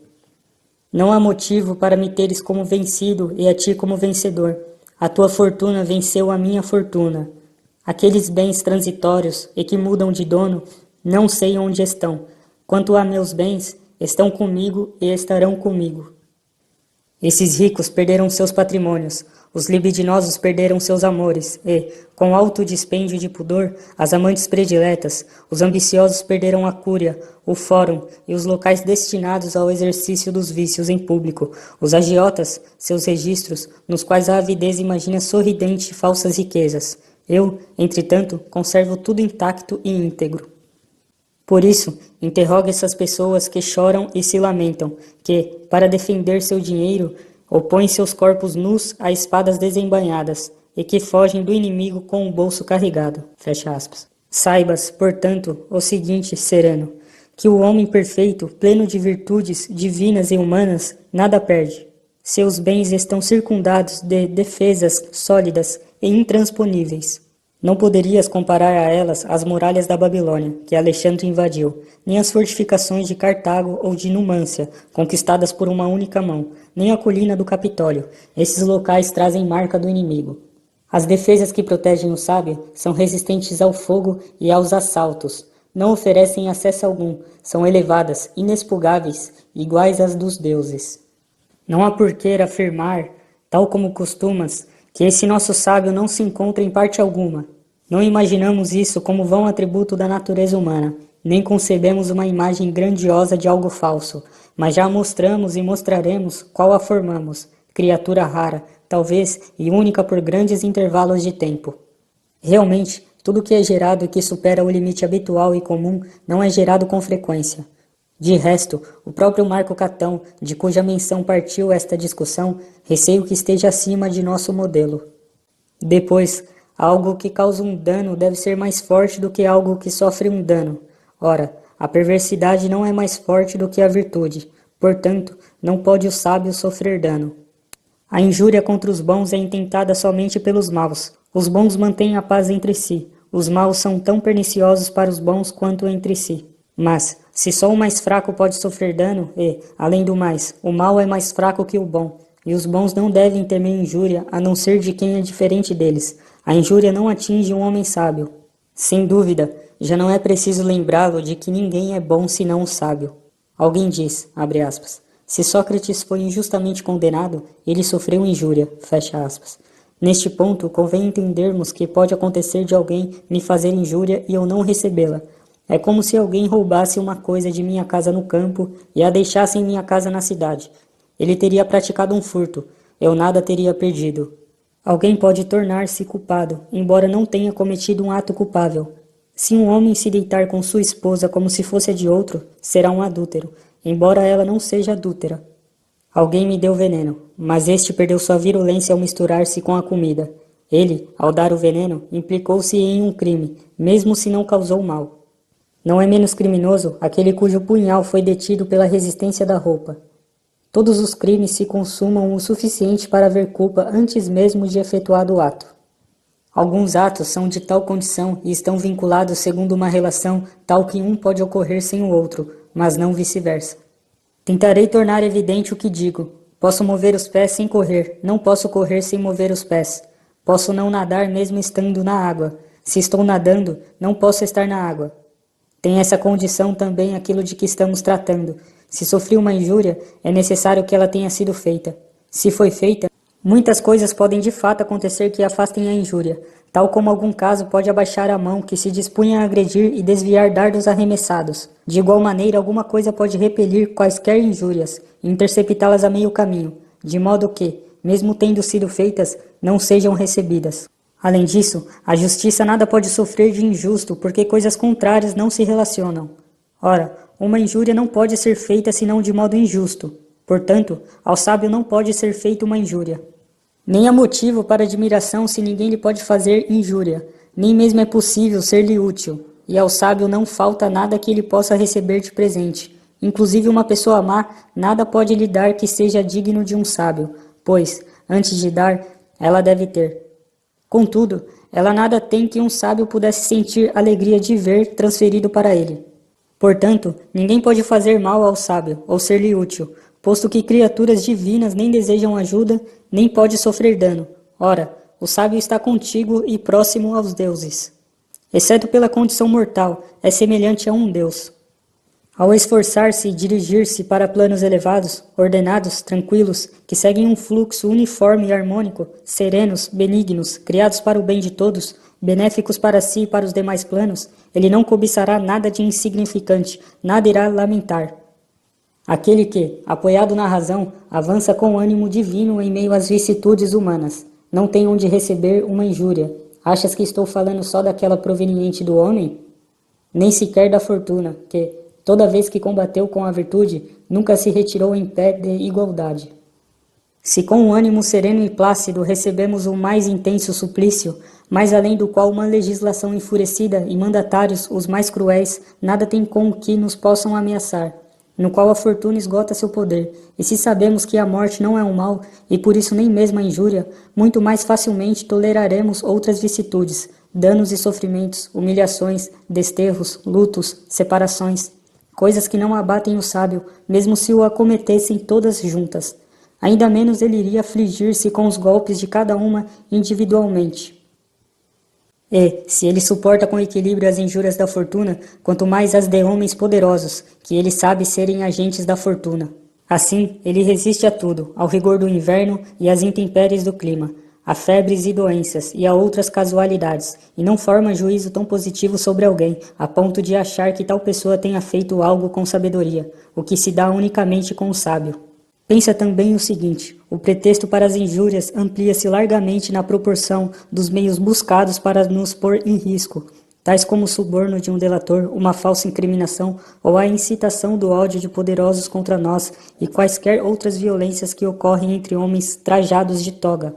Não há motivo para me teres como vencido e a ti como vencedor. A tua fortuna venceu a minha fortuna. Aqueles bens transitórios e que mudam de dono, não sei onde estão. Quanto a meus bens, estão comigo e estarão comigo. Esses ricos perderam seus patrimônios, os libidinosos perderam seus amores e, com alto dispêndio de pudor, as amantes prediletas, os ambiciosos perderam a cúria, o fórum e os locais destinados ao exercício dos vícios em público, os agiotas, seus registros, nos quais a avidez imagina sorridente falsas riquezas. Eu, entretanto, conservo tudo intacto e íntegro. Por isso, interroga essas pessoas que choram e se lamentam, que, para defender seu dinheiro, opõem seus corpos nus a espadas desembainhadas, e que fogem do inimigo com o bolso carregado. Fecha aspas. Saibas, portanto, o seguinte, sereno, que o homem perfeito, pleno de virtudes divinas e humanas, nada perde. Seus bens estão circundados de defesas sólidas e intransponíveis. Não poderias comparar a elas as muralhas da Babilônia, que Alexandre invadiu, nem as fortificações de Cartago ou de Numância, conquistadas por uma única mão, nem a colina do Capitólio. Esses locais trazem marca do inimigo. As defesas que protegem o sábio são resistentes ao fogo e aos assaltos. Não oferecem acesso algum, são elevadas, inexpugáveis, iguais às dos deuses. Não há por que afirmar, tal como costumas, que esse nosso sábio não se encontra em parte alguma. Não imaginamos isso como vão atributo da natureza humana, nem concebemos uma imagem grandiosa de algo falso, mas já mostramos e mostraremos qual a formamos, criatura rara, talvez e única por grandes intervalos de tempo. Realmente, tudo que é gerado e que supera o limite habitual e comum não é gerado com frequência. De resto, o próprio Marco Catão, de cuja menção partiu esta discussão, receio que esteja acima de nosso modelo. Depois, algo que causa um dano deve ser mais forte do que algo que sofre um dano. Ora, a perversidade não é mais forte do que a virtude, portanto, não pode o sábio sofrer dano. A injúria contra os bons é intentada somente pelos maus. Os bons mantêm a paz entre si. Os maus são tão perniciosos para os bons quanto entre si. Mas, se só o mais fraco pode sofrer dano, e, além do mais, o mal é mais fraco que o bom, e os bons não devem temer injúria a não ser de quem é diferente deles, a injúria não atinge um homem sábio. Sem dúvida, já não é preciso lembrá-lo de que ninguém é bom senão o sábio. Alguém diz, abre aspas, se Sócrates foi injustamente condenado, ele sofreu injúria, fecha aspas. Neste ponto, convém entendermos que pode acontecer de alguém me fazer injúria e eu não recebê-la. É como se alguém roubasse uma coisa de minha casa no campo e a deixasse em minha casa na cidade. Ele teria praticado um furto, eu nada teria perdido. Alguém pode tornar-se culpado, embora não tenha cometido um ato culpável. Se um homem se deitar com sua esposa como se fosse a de outro, será um adúltero, embora ela não seja adúltera. Alguém me deu veneno, mas este perdeu sua virulência ao misturar-se com a comida. Ele, ao dar o veneno, implicou-se em um crime, mesmo se não causou mal. Não é menos criminoso aquele cujo punhal foi detido pela resistência da roupa. Todos os crimes se consumam o suficiente para haver culpa antes mesmo de efetuado o ato. Alguns atos são de tal condição e estão vinculados segundo uma relação tal que um pode ocorrer sem o outro, mas não vice-versa. Tentarei tornar evidente o que digo. Posso mover os pés sem correr, não posso correr sem mover os pés. Posso não nadar mesmo estando na água. Se estou nadando, não posso estar na água. Tem essa condição também aquilo de que estamos tratando. Se sofri uma injúria, é necessário que ela tenha sido feita. Se foi feita, muitas coisas podem de fato acontecer que afastem a injúria, tal como algum caso pode abaixar a mão que se dispunha a agredir e desviar dardos arremessados. De igual maneira, alguma coisa pode repelir quaisquer injúrias e interceptá-las a meio caminho, de modo que, mesmo tendo sido feitas, não sejam recebidas. Além disso, a justiça nada pode sofrer de injusto, porque coisas contrárias não se relacionam. Ora, uma injúria não pode ser feita senão de modo injusto. Portanto, ao sábio não pode ser feita uma injúria. Nem há motivo para admiração se ninguém lhe pode fazer injúria, nem mesmo é possível ser-lhe útil, e ao sábio não falta nada que ele possa receber de presente. Inclusive uma pessoa má nada pode lhe dar que seja digno de um sábio, pois, antes de dar, ela deve ter. Contudo, ela nada tem que um sábio pudesse sentir alegria de ver transferido para ele. Portanto, ninguém pode fazer mal ao sábio, ou ser-lhe útil, posto que criaturas divinas nem desejam ajuda, nem pode sofrer dano. Ora, o sábio está contíguo e próximo aos deuses. Exceto pela condição mortal, é semelhante a um deus. Ao esforçar-se e dirigir-se para planos elevados, ordenados, tranquilos, que seguem um fluxo uniforme e harmônico, serenos, benignos, criados para o bem de todos, benéficos para si e para os demais planos, ele não cobiçará nada de insignificante, nada irá lamentar. Aquele que, apoiado na razão, avança com ânimo divino em meio às vicissitudes humanas, não tem onde receber uma injúria. Achas que estou falando só daquela proveniente do homem? Nem sequer da fortuna, que, toda vez que combateu com a virtude, nunca se retirou em pé de igualdade. Se com um ânimo sereno e plácido recebemos o mais intenso suplício, mais além do qual uma legislação enfurecida e mandatários os mais cruéis nada tem com o que nos possam ameaçar, no qual a fortuna esgota seu poder, e se sabemos que a morte não é um mal, e por isso nem mesmo a injúria, muito mais facilmente toleraremos outras vicissitudes, danos e sofrimentos, humilhações, desterros, lutos, separações, coisas que não abatem o sábio, mesmo se o acometessem todas juntas. Ainda menos ele iria afligir-se com os golpes de cada uma individualmente. E, se ele suporta com equilíbrio as injúrias da fortuna, quanto mais as de homens poderosos, que ele sabe serem agentes da fortuna. Assim, ele resiste a tudo, ao rigor do inverno e às intempéries do clima, a febres e doenças e a outras casualidades, e não forma juízo tão positivo sobre alguém, a ponto de achar que tal pessoa tenha feito algo com sabedoria, o que se dá unicamente com o sábio. Pensa também o seguinte, o pretexto para as injúrias amplia-se largamente na proporção dos meios buscados para nos pôr em risco, tais como o suborno de um delator, uma falsa incriminação ou a incitação do ódio de poderosos contra nós e quaisquer outras violências que ocorrem entre homens trajados de toga.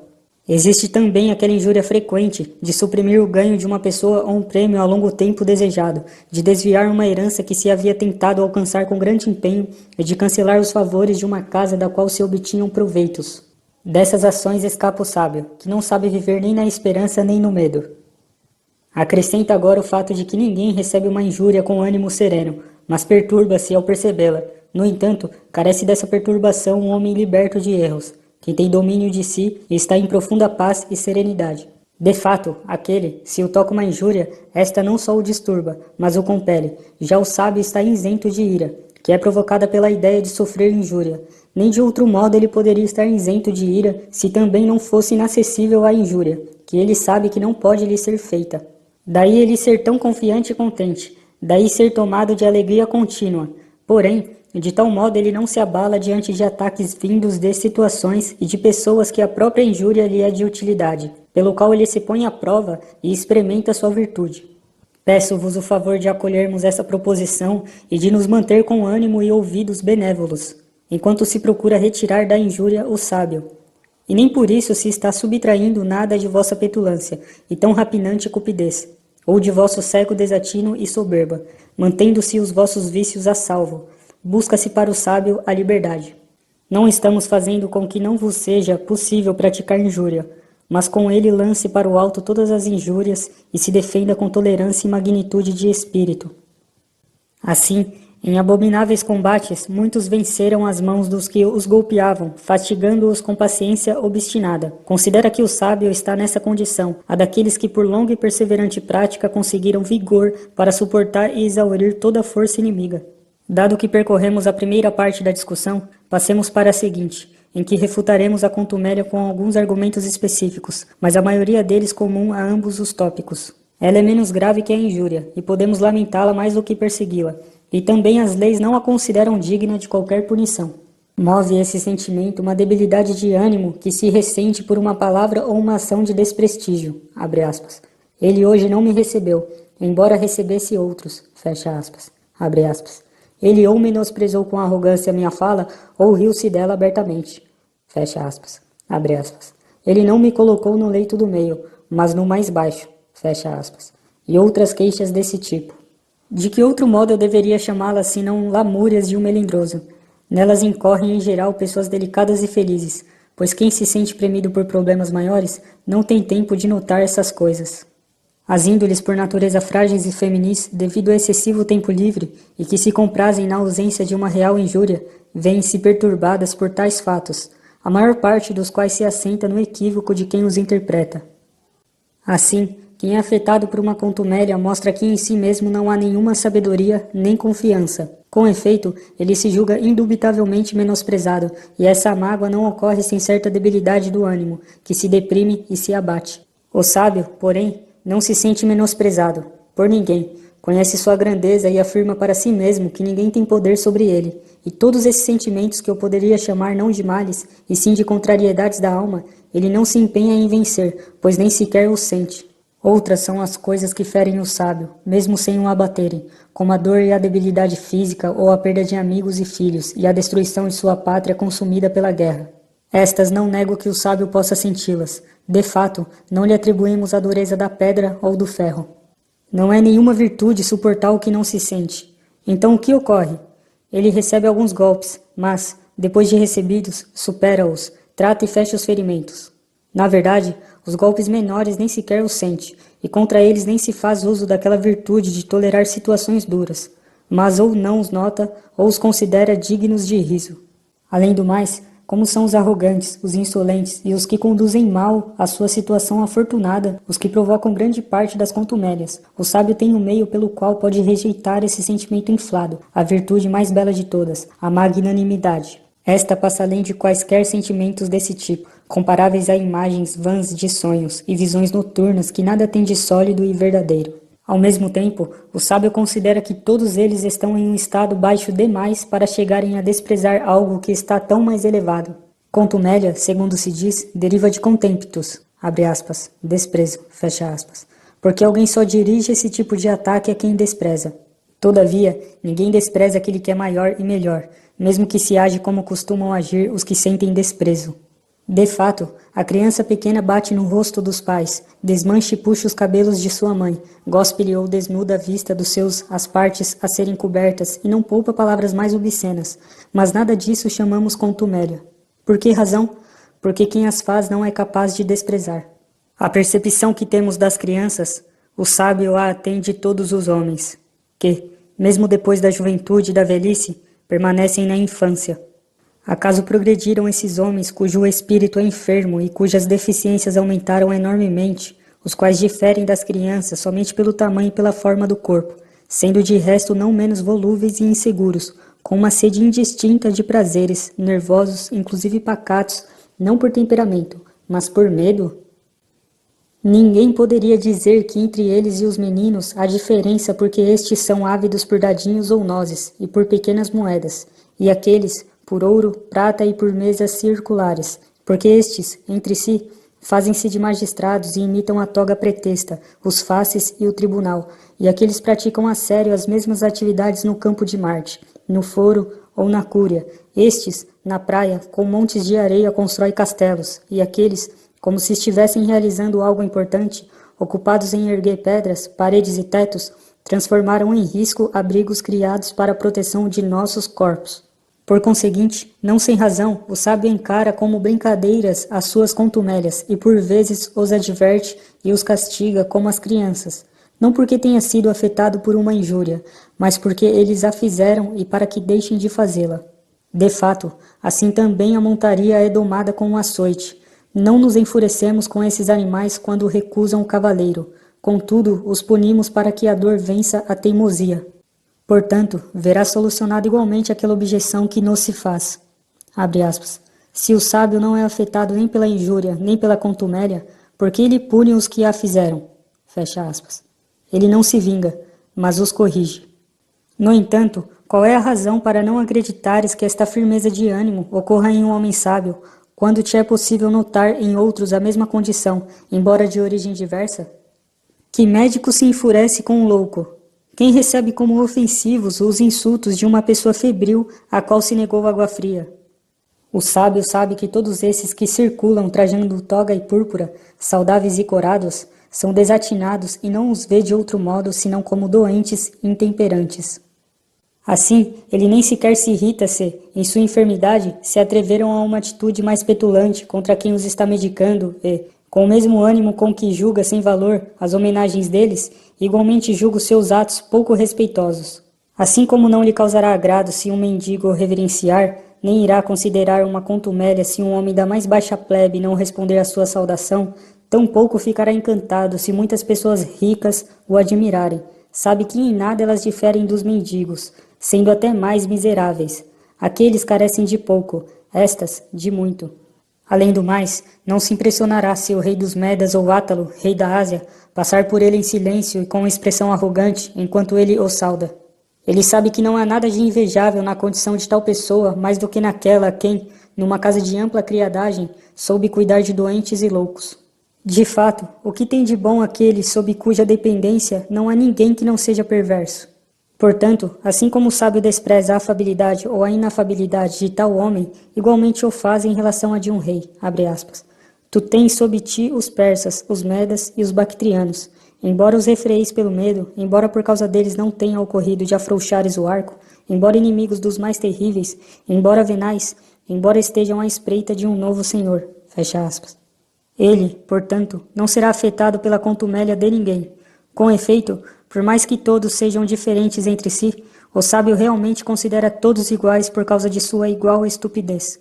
Existe também aquela injúria frequente de suprimir o ganho de uma pessoa ou um prêmio a longo tempo desejado, de desviar uma herança que se havia tentado alcançar com grande empenho e de cancelar os favores de uma casa da qual se obtinham proveitos. Dessas ações escapa o sábio, que não sabe viver nem na esperança nem no medo. Acrescenta agora o fato de que ninguém recebe uma injúria com ânimo sereno, mas perturba-se ao percebê-la. No entanto, carece dessa perturbação um homem liberto de erros, que tem domínio de si e está em profunda paz e serenidade. De fato, aquele, se o toca uma injúria, esta não só o disturba, mas o compele. Já o sábio está isento de ira, que é provocada pela ideia de sofrer injúria. Nem de outro modo ele poderia estar isento de ira se também não fosse inacessível à injúria, que ele sabe que não pode lhe ser feita. Daí ele ser tão confiante e contente, daí ser tomado de alegria contínua. Porém, de tal modo ele não se abala diante de ataques vindos de situações e de pessoas que a própria injúria lhe é de utilidade, pelo qual ele se põe à prova e experimenta sua virtude. Peço-vos o favor de acolhermos essa proposição e de nos manter com ânimo e ouvidos benévolos, enquanto se procura retirar da injúria o sábio. E nem por isso se está subtraindo nada de vossa petulância e tão rapinante cupidez, ou de vosso cego desatino e soberba, mantendo-se os vossos vícios a salvo. Busca-se para o sábio a liberdade. Não estamos fazendo com que não vos seja possível praticar injúria, mas com ele lance para o alto todas as injúrias e se defenda com tolerância e magnitude de espírito. Assim, em abomináveis combates, muitos venceram as mãos dos que os golpeavam, fastigando-os com paciência obstinada. Considera que o sábio está nessa condição, a daqueles que por longa e perseverante prática conseguiram vigor para suportar e exaurir toda a força inimiga. Dado que percorremos a primeira parte da discussão, passemos para a seguinte, em que refutaremos a contumélia com alguns argumentos específicos, mas a maioria deles comum a ambos os tópicos. Ela é menos grave que a injúria, e podemos lamentá-la mais do que persegui-la, e também as leis não a consideram digna de qualquer punição. Move esse sentimento uma debilidade de ânimo que se ressente por uma palavra ou uma ação de desprestígio, abre aspas. Ele hoje não me recebeu, embora recebesse outros, fecha aspas, abre aspas. Ele ou menosprezou com arrogância minha fala, ou riu-se dela abertamente. Fecha aspas. Abre aspas. Ele não me colocou no leito do meio, mas no mais baixo. Fecha aspas. E outras queixas desse tipo. De que outro modo eu deveria chamá-las senão lamúrias de um melindroso? Nelas incorrem em geral pessoas delicadas e felizes, pois quem se sente premido por problemas maiores não tem tempo de notar essas coisas. As índoles por natureza frágeis e feminis, devido ao excessivo tempo livre, e que se comprazem na ausência de uma real injúria, veem-se perturbadas por tais fatos, a maior parte dos quais se assenta no equívoco de quem os interpreta. Assim, quem é afetado por uma contumélia mostra que em si mesmo não há nenhuma sabedoria nem confiança. Com efeito, ele se julga indubitavelmente menosprezado, e essa mágoa não ocorre sem certa debilidade do ânimo, que se deprime e se abate. O sábio, porém, não se sente menosprezado, por ninguém, conhece sua grandeza e afirma para si mesmo que ninguém tem poder sobre ele, e todos esses sentimentos que eu poderia chamar não de males, e sim de contrariedades da alma, ele não se empenha em vencer, pois nem sequer os sente. Outras são as coisas que ferem o sábio, mesmo sem o abaterem, como a dor e a debilidade física ou a perda de amigos e filhos, e a destruição de sua pátria consumida pela guerra. Estas não nego que o sábio possa senti-las. De fato, não lhe atribuímos a dureza da pedra ou do ferro. Não é nenhuma virtude suportar o que não se sente. Então o que ocorre? Ele recebe alguns golpes, mas, depois de recebidos, supera-os, trata e fecha os ferimentos. Na verdade, os golpes menores nem sequer os sente, e contra eles nem se faz uso daquela virtude de tolerar situações duras, mas ou não os nota, ou os considera dignos de riso. Além do mais, como são os arrogantes, os insolentes e os que conduzem mal a sua situação afortunada, os que provocam grande parte das contumélias. O sábio tem um meio pelo qual pode rejeitar esse sentimento inflado, a virtude mais bela de todas, a magnanimidade. Esta passa além de quaisquer sentimentos desse tipo, comparáveis a imagens vãs de sonhos e visões noturnas que nada têm de sólido e verdadeiro. Ao mesmo tempo, o sábio considera que todos eles estão em um estado baixo demais para chegarem a desprezar algo que está tão mais elevado. Contumélia, segundo se diz, deriva de contemptus, abre aspas, desprezo, fecha aspas, porque alguém só dirige esse tipo de ataque a quem despreza. Todavia, ninguém despreza aquele que é maior e melhor, mesmo que se age como costumam agir os que sentem desprezo. De fato, a criança pequena bate no rosto dos pais, desmancha e puxa os cabelos de sua mãe, gospe-lhe ou desnuda a vista dos seus as partes a serem cobertas e não poupa palavras mais obscenas, mas nada disso chamamos contumélia. Por que razão? Porque quem as faz não é capaz de desprezar. A percepção que temos das crianças, O sábio a tem de todos os homens, que, mesmo depois da juventude e da velhice, permanecem na infância. Acaso progrediram esses homens cujo espírito é enfermo e cujas deficiências aumentaram enormemente, os quais diferem das crianças somente pelo tamanho e pela forma do corpo, sendo de resto não menos volúveis e inseguros, com uma sede indistinta de prazeres, nervosos, inclusive pacatos, não por temperamento, mas por medo? Ninguém poderia dizer que entre eles e os meninos há diferença porque estes são ávidos por dadinhos ou nozes e por pequenas moedas, e aqueles por ouro, prata e por mesas circulares, porque estes, entre si, fazem-se de magistrados e imitam a toga pretexta, os faces e o tribunal, e aqueles praticam a sério as mesmas atividades no campo de Marte, no foro ou na cúria. Estes, na praia, com montes de areia constrói castelos, e aqueles, como se estivessem realizando algo importante, ocupados em erguer pedras, paredes e tetos, transformaram em risco abrigos criados para a proteção de nossos corpos. Por conseguinte, não sem razão, o sábio encara como brincadeiras as suas contumélias e por vezes os adverte e os castiga como as crianças, não porque tenha sido afetado por uma injúria, mas porque eles a fizeram e para que deixem de fazê-la. De fato, assim também a montaria é domada com um açoite. Não nos enfurecemos com esses animais quando recusam o cavaleiro, contudo os punimos para que a dor vença a teimosia. Portanto, verá solucionada igualmente aquela objeção que nos se faz. Abre aspas. Se o sábio não é afetado nem pela injúria, nem pela contumélia, por que ele pune os que a fizeram? Fecha aspas. Ele não se vinga, mas os corrige. No entanto, qual é a razão para não acreditares que esta firmeza de ânimo ocorra em um homem sábio, quando te é possível notar em outros a mesma condição, embora de origem diversa? Que médico se enfurece com um louco? Quem recebe como ofensivos os insultos de uma pessoa febril a qual se negou água fria? O sábio sabe que todos esses que circulam trajando toga e púrpura, saudáveis e corados, são desatinados e não os vê de outro modo senão como doentes e intemperantes. Assim, ele nem sequer se irrita se, em sua enfermidade, se atreveram a uma atitude mais petulante contra quem os está medicando e, com o mesmo ânimo com que julga sem valor as homenagens deles, igualmente julga os seus atos pouco respeitosos. Assim como não lhe causará agrado se um mendigo o reverenciar, nem irá considerar uma contumélia se um homem da mais baixa plebe não responder à sua saudação, tampouco ficará encantado se muitas pessoas ricas o admirarem. Sabe que em nada elas diferem dos mendigos, sendo até mais miseráveis. Aqueles carecem de pouco, estas de muito. Além do mais, não se impressionará se o rei dos Medas ou Átalo, rei da Ásia, passar por ele em silêncio e com expressão arrogante, enquanto ele o sauda. Ele sabe que não há nada de invejável na condição de tal pessoa, mais do que naquela a quem, numa casa de ampla criadagem, soube cuidar de doentes e loucos. De fato, o que tem de bom aquele sob cuja dependência não há ninguém que não seja perverso? Portanto, assim como o sábio despreza a afabilidade ou a inafabilidade de tal homem, igualmente o faz em relação a de um rei, abre aspas. Tu tens sob ti os persas, os medas e os bactrianos. Embora os refreis pelo medo, embora por causa deles não tenha ocorrido de afrouxares o arco, embora inimigos dos mais terríveis, embora venais, embora estejam à espreita de um novo senhor, fecha aspas. Ele, portanto, não será afetado pela contumélia de ninguém. Com efeito, por mais que todos sejam diferentes entre si, o sábio realmente considera todos iguais por causa de sua igual estupidez.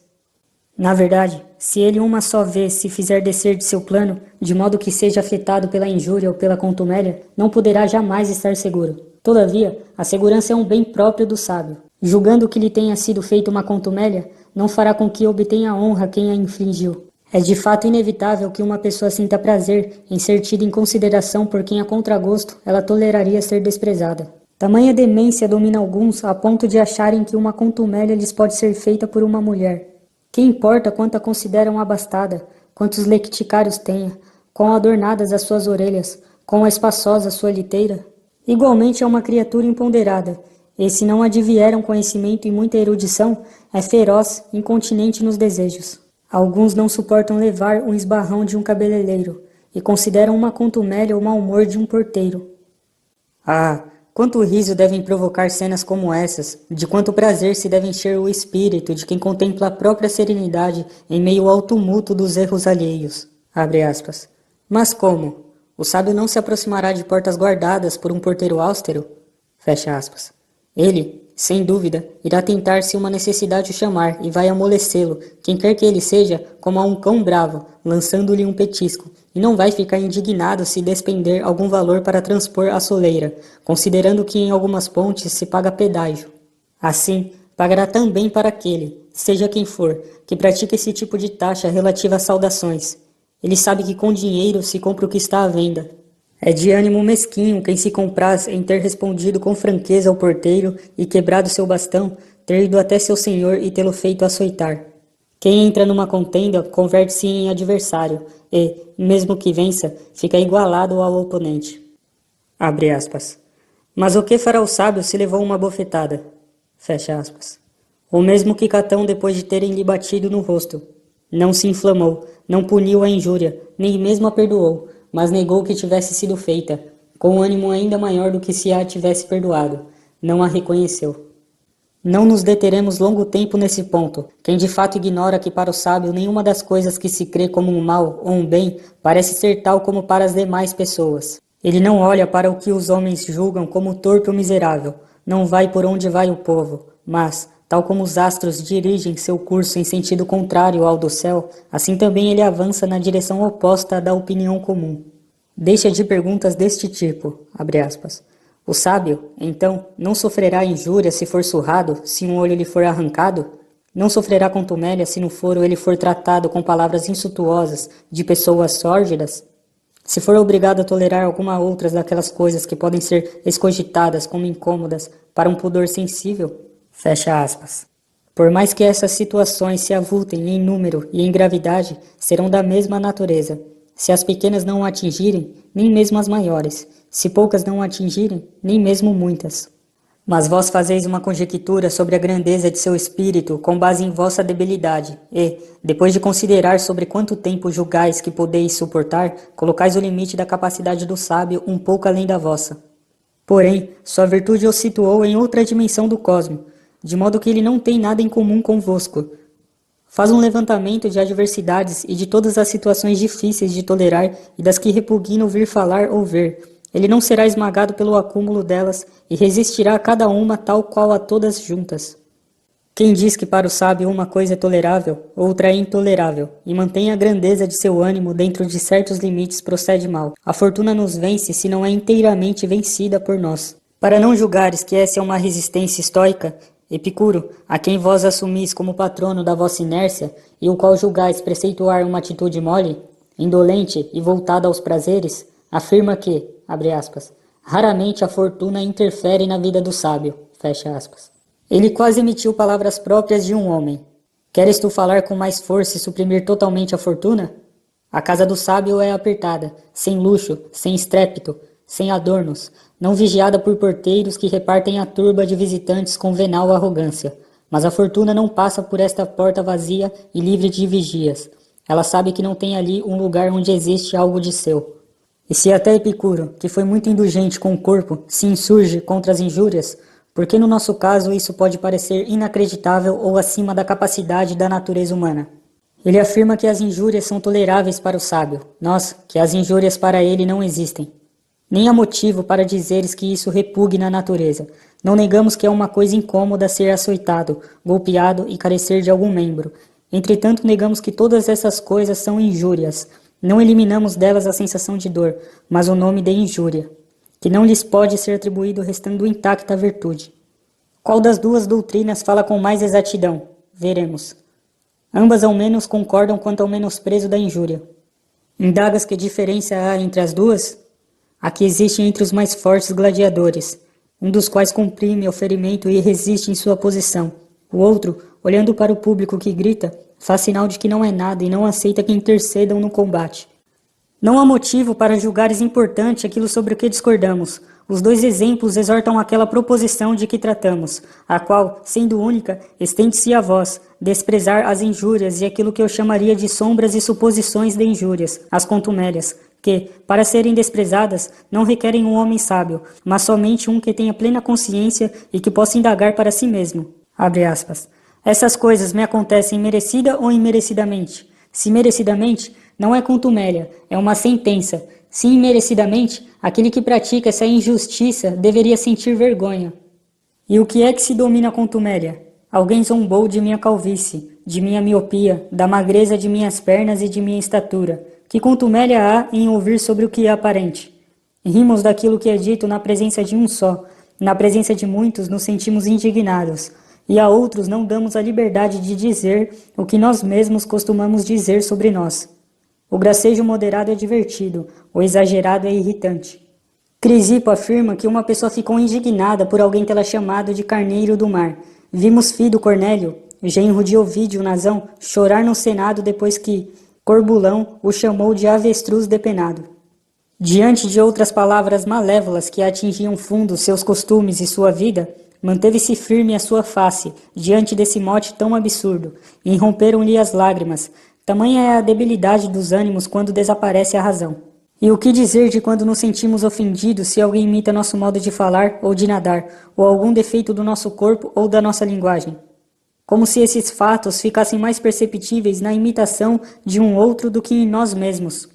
Na verdade, se ele uma só vez se fizer descer de seu plano, de modo que seja afetado pela injúria ou pela contumélia, não poderá jamais estar seguro. Todavia, a segurança é um bem próprio do sábio. Julgando que lhe tenha sido feita uma contumélia, não fará com que obtenha honra quem a infligiu. É de fato inevitável que uma pessoa sinta prazer em ser tida em consideração por quem a contragosto ela toleraria ser desprezada. Tamanha demência domina alguns a ponto de acharem que uma contumélia lhes pode ser feita por uma mulher. Que importa quanto a consideram abastada, quantos lecticários tenha, quão adornadas as suas orelhas, quão espaçosa a sua liteira? Igualmente é uma criatura imponderada, e se não advieram conhecimento e muita erudição, é feroz, incontinente nos desejos. Alguns não suportam levar um esbarrão de um cabeleireiro, e consideram uma contumélia o mau humor de um porteiro. Ah, quanto riso devem provocar cenas como essas, de quanto prazer se deve encher o espírito de quem contempla a própria serenidade em meio ao tumulto dos erros alheios. Abre aspas. Mas como? O sábio não se aproximará de portas guardadas por um porteiro austero. Fecha aspas. Ele, sem dúvida, irá tentar se uma necessidade o chamar e vai amolecê-lo, quem quer que ele seja, como a um cão bravo, lançando-lhe um petisco, e não vai ficar indignado se despender algum valor para transpor a soleira, considerando que em algumas pontes se paga pedágio. Assim, pagará também para aquele, seja quem for, que pratica esse tipo de taxa relativa às saudações. Ele sabe que com dinheiro se compra o que está à venda. É de ânimo mesquinho quem se compraz em ter respondido com franqueza ao porteiro e quebrado seu bastão, ter ido até seu senhor e tê-lo feito açoitar. Quem entra numa contenda converte-se em adversário e, mesmo que vença, fica igualado ao oponente. Abre aspas. Mas o que fará o sábio se levou uma bofetada? Fecha aspas. O mesmo que Catão depois de terem lhe batido no rosto. Não se inflamou, não puniu a injúria, nem mesmo a perdoou, mas negou que tivesse sido feita, com um ânimo ainda maior do que se a tivesse perdoado. Não a reconheceu. Não nos deteremos longo tempo nesse ponto. Quem de fato ignora que para o sábio nenhuma das coisas que se crê como um mal ou um bem parece ser tal como para as demais pessoas. Ele não olha para o que os homens julgam como torpe ou miserável, não vai por onde vai o povo, mas, tal como os astros dirigem seu curso em sentido contrário ao do céu, assim também ele avança na direção oposta da opinião comum. Deixa de perguntas deste tipo, abre aspas. O sábio, então, não sofrerá injúria se for surrado, se um olho lhe for arrancado? Não sofrerá contumélia se no foro ele for tratado com palavras insultuosas de pessoas sórdidas? Se for obrigado a tolerar alguma outras daquelas coisas que podem ser escogitadas como incômodas para um pudor sensível? Fecha aspas. Por mais que essas situações se avultem em número e em gravidade, serão da mesma natureza. Se as pequenas não o atingirem, nem mesmo as maiores. Se poucas não o atingirem, nem mesmo muitas. Mas vós fazeis uma conjectura sobre a grandeza de seu espírito com base em vossa debilidade, e, depois de considerar sobre quanto tempo julgais que podeis suportar, colocais o limite da capacidade do sábio um pouco além da vossa. Porém, sua virtude o situou em outra dimensão do cosmo, de modo que ele não tem nada em comum convosco. Faz um levantamento de adversidades e de todas as situações difíceis de tolerar e das que repugna ouvir falar ou ver. Ele não será esmagado pelo acúmulo delas e resistirá a cada uma tal qual a todas juntas. Quem diz que para o sábio uma coisa é tolerável, outra é intolerável, e mantém a grandeza de seu ânimo dentro de certos limites procede mal. A fortuna nos vence se não é inteiramente vencida por nós. Para não julgares que essa é uma resistência estoica, Epicuro, a quem vós assumis como patrono da vossa inércia, e o qual julgais preceituar uma atitude mole, indolente e voltada aos prazeres, afirma que, abre aspas, raramente a fortuna interfere na vida do sábio, fecha aspas. Ele quase emitiu palavras próprias de um homem. Queres tu falar com mais força e suprimir totalmente a fortuna? A casa do sábio é apertada, sem luxo, sem estrépito, sem adornos, não vigiada por porteiros que repartem a turba de visitantes com venal arrogância. Mas a fortuna não passa por esta porta vazia e livre de vigias. Ela sabe que não tem ali um lugar onde existe algo de seu. E se até Epicuro, que foi muito indulgente com o corpo, se insurge contra as injúrias, porque no nosso caso isso pode parecer inacreditável ou acima da capacidade da natureza humana? Ele afirma que as injúrias são toleráveis para o sábio, nós, que as injúrias para ele não existem. Nem há motivo para dizeres que isso repugna a natureza. Não negamos que é uma coisa incômoda ser açoitado, golpeado e carecer de algum membro. Entretanto, negamos que todas essas coisas são injúrias. Não eliminamos delas a sensação de dor, mas o nome de injúria, que não lhes pode ser atribuído restando intacta a virtude. Qual das duas doutrinas fala com mais exatidão? Veremos. Ambas ao menos concordam quanto ao menosprezo da injúria. Indagas que diferença há entre as duas? A que existe entre os mais fortes gladiadores, um dos quais comprime o ferimento e resiste em sua posição. O outro, olhando para o público que grita, faz sinal de que não é nada e não aceita que intercedam no combate. Não há motivo para julgares importante aquilo sobre o que discordamos. Os dois exemplos exortam aquela proposição de que tratamos, a qual, sendo única, estende-se a vós, desprezar as injúrias e aquilo que eu chamaria de sombras e suposições de injúrias, as contumélias, que, para serem desprezadas, não requerem um homem sábio, mas somente um que tenha plena consciência e que possa indagar para si mesmo. Abre aspas. Essas coisas me acontecem merecida ou imerecidamente? Se merecidamente, Não é contumélia, é uma sentença. Se imerecidamente, aquele que pratica essa injustiça deveria sentir vergonha. E o que é que se domina a contumélia? Alguém zombou de minha calvície, de minha miopia, da magreza de minhas pernas e de minha estatura. Que contumélia há em ouvir sobre o que é aparente? Rimos daquilo que é dito na presença de um só. Na presença de muitos nos sentimos indignados, e a outros não damos a liberdade de dizer o que nós mesmos costumamos dizer sobre nós. O gracejo moderado é divertido, o exagerado é irritante. Crisipo afirma que uma pessoa ficou indignada por alguém tê-la chamado de carneiro do mar. Vimos Fido Cornélio, genro de Ovídio Nazão, chorar no Senado depois que Corbulão o chamou de avestruz depenado. Diante de outras palavras malévolas que atingiam fundo seus costumes e sua vida, manteve-se firme a sua face, diante desse mote tão absurdo, e irromperam-lhe as lágrimas. Tamanha é a debilidade dos ânimos quando desaparece a razão. E o que dizer de quando nos sentimos ofendidos se alguém imita nosso modo de falar ou de nadar, ou algum defeito do nosso corpo ou da nossa linguagem? Como se esses fatos ficassem mais perceptíveis na imitação de um outro do que em nós mesmos.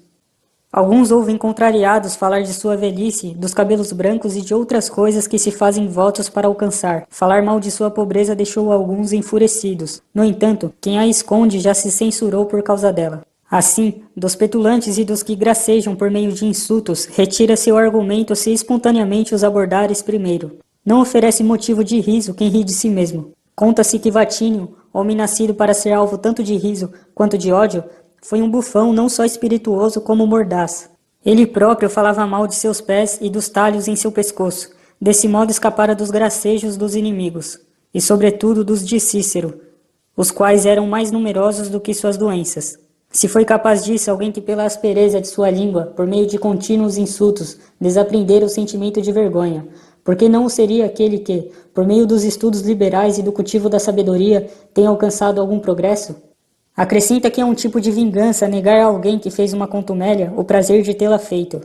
Alguns ouvem contrariados falar de sua velhice, dos cabelos brancos e de outras coisas que se fazem votos para alcançar. Falar mal de sua pobreza deixou alguns enfurecidos. No entanto, quem a esconde já se censurou por causa dela. Assim, dos petulantes e dos que gracejam por meio de insultos, retira seu argumento se espontaneamente os abordares primeiro. Não oferece motivo de riso quem ri de si mesmo. Conta-se que Vatínio, homem nascido para ser alvo tanto de riso quanto de ódio, foi um bufão não só espirituoso como mordaz. Ele próprio falava mal de seus pés e dos talhos em seu pescoço. Desse modo escapara dos gracejos dos inimigos, e sobretudo dos de Cícero, os quais eram mais numerosos do que suas doenças. Se foi capaz disso alguém que pela aspereza de sua língua, por meio de contínuos insultos, desaprendera o sentimento de vergonha, por que não o seria aquele que, por meio dos estudos liberais e do cultivo da sabedoria, tem alcançado algum progresso? Acrescenta que é um tipo de vingança negar a alguém que fez uma contumélia o prazer de tê-la feito.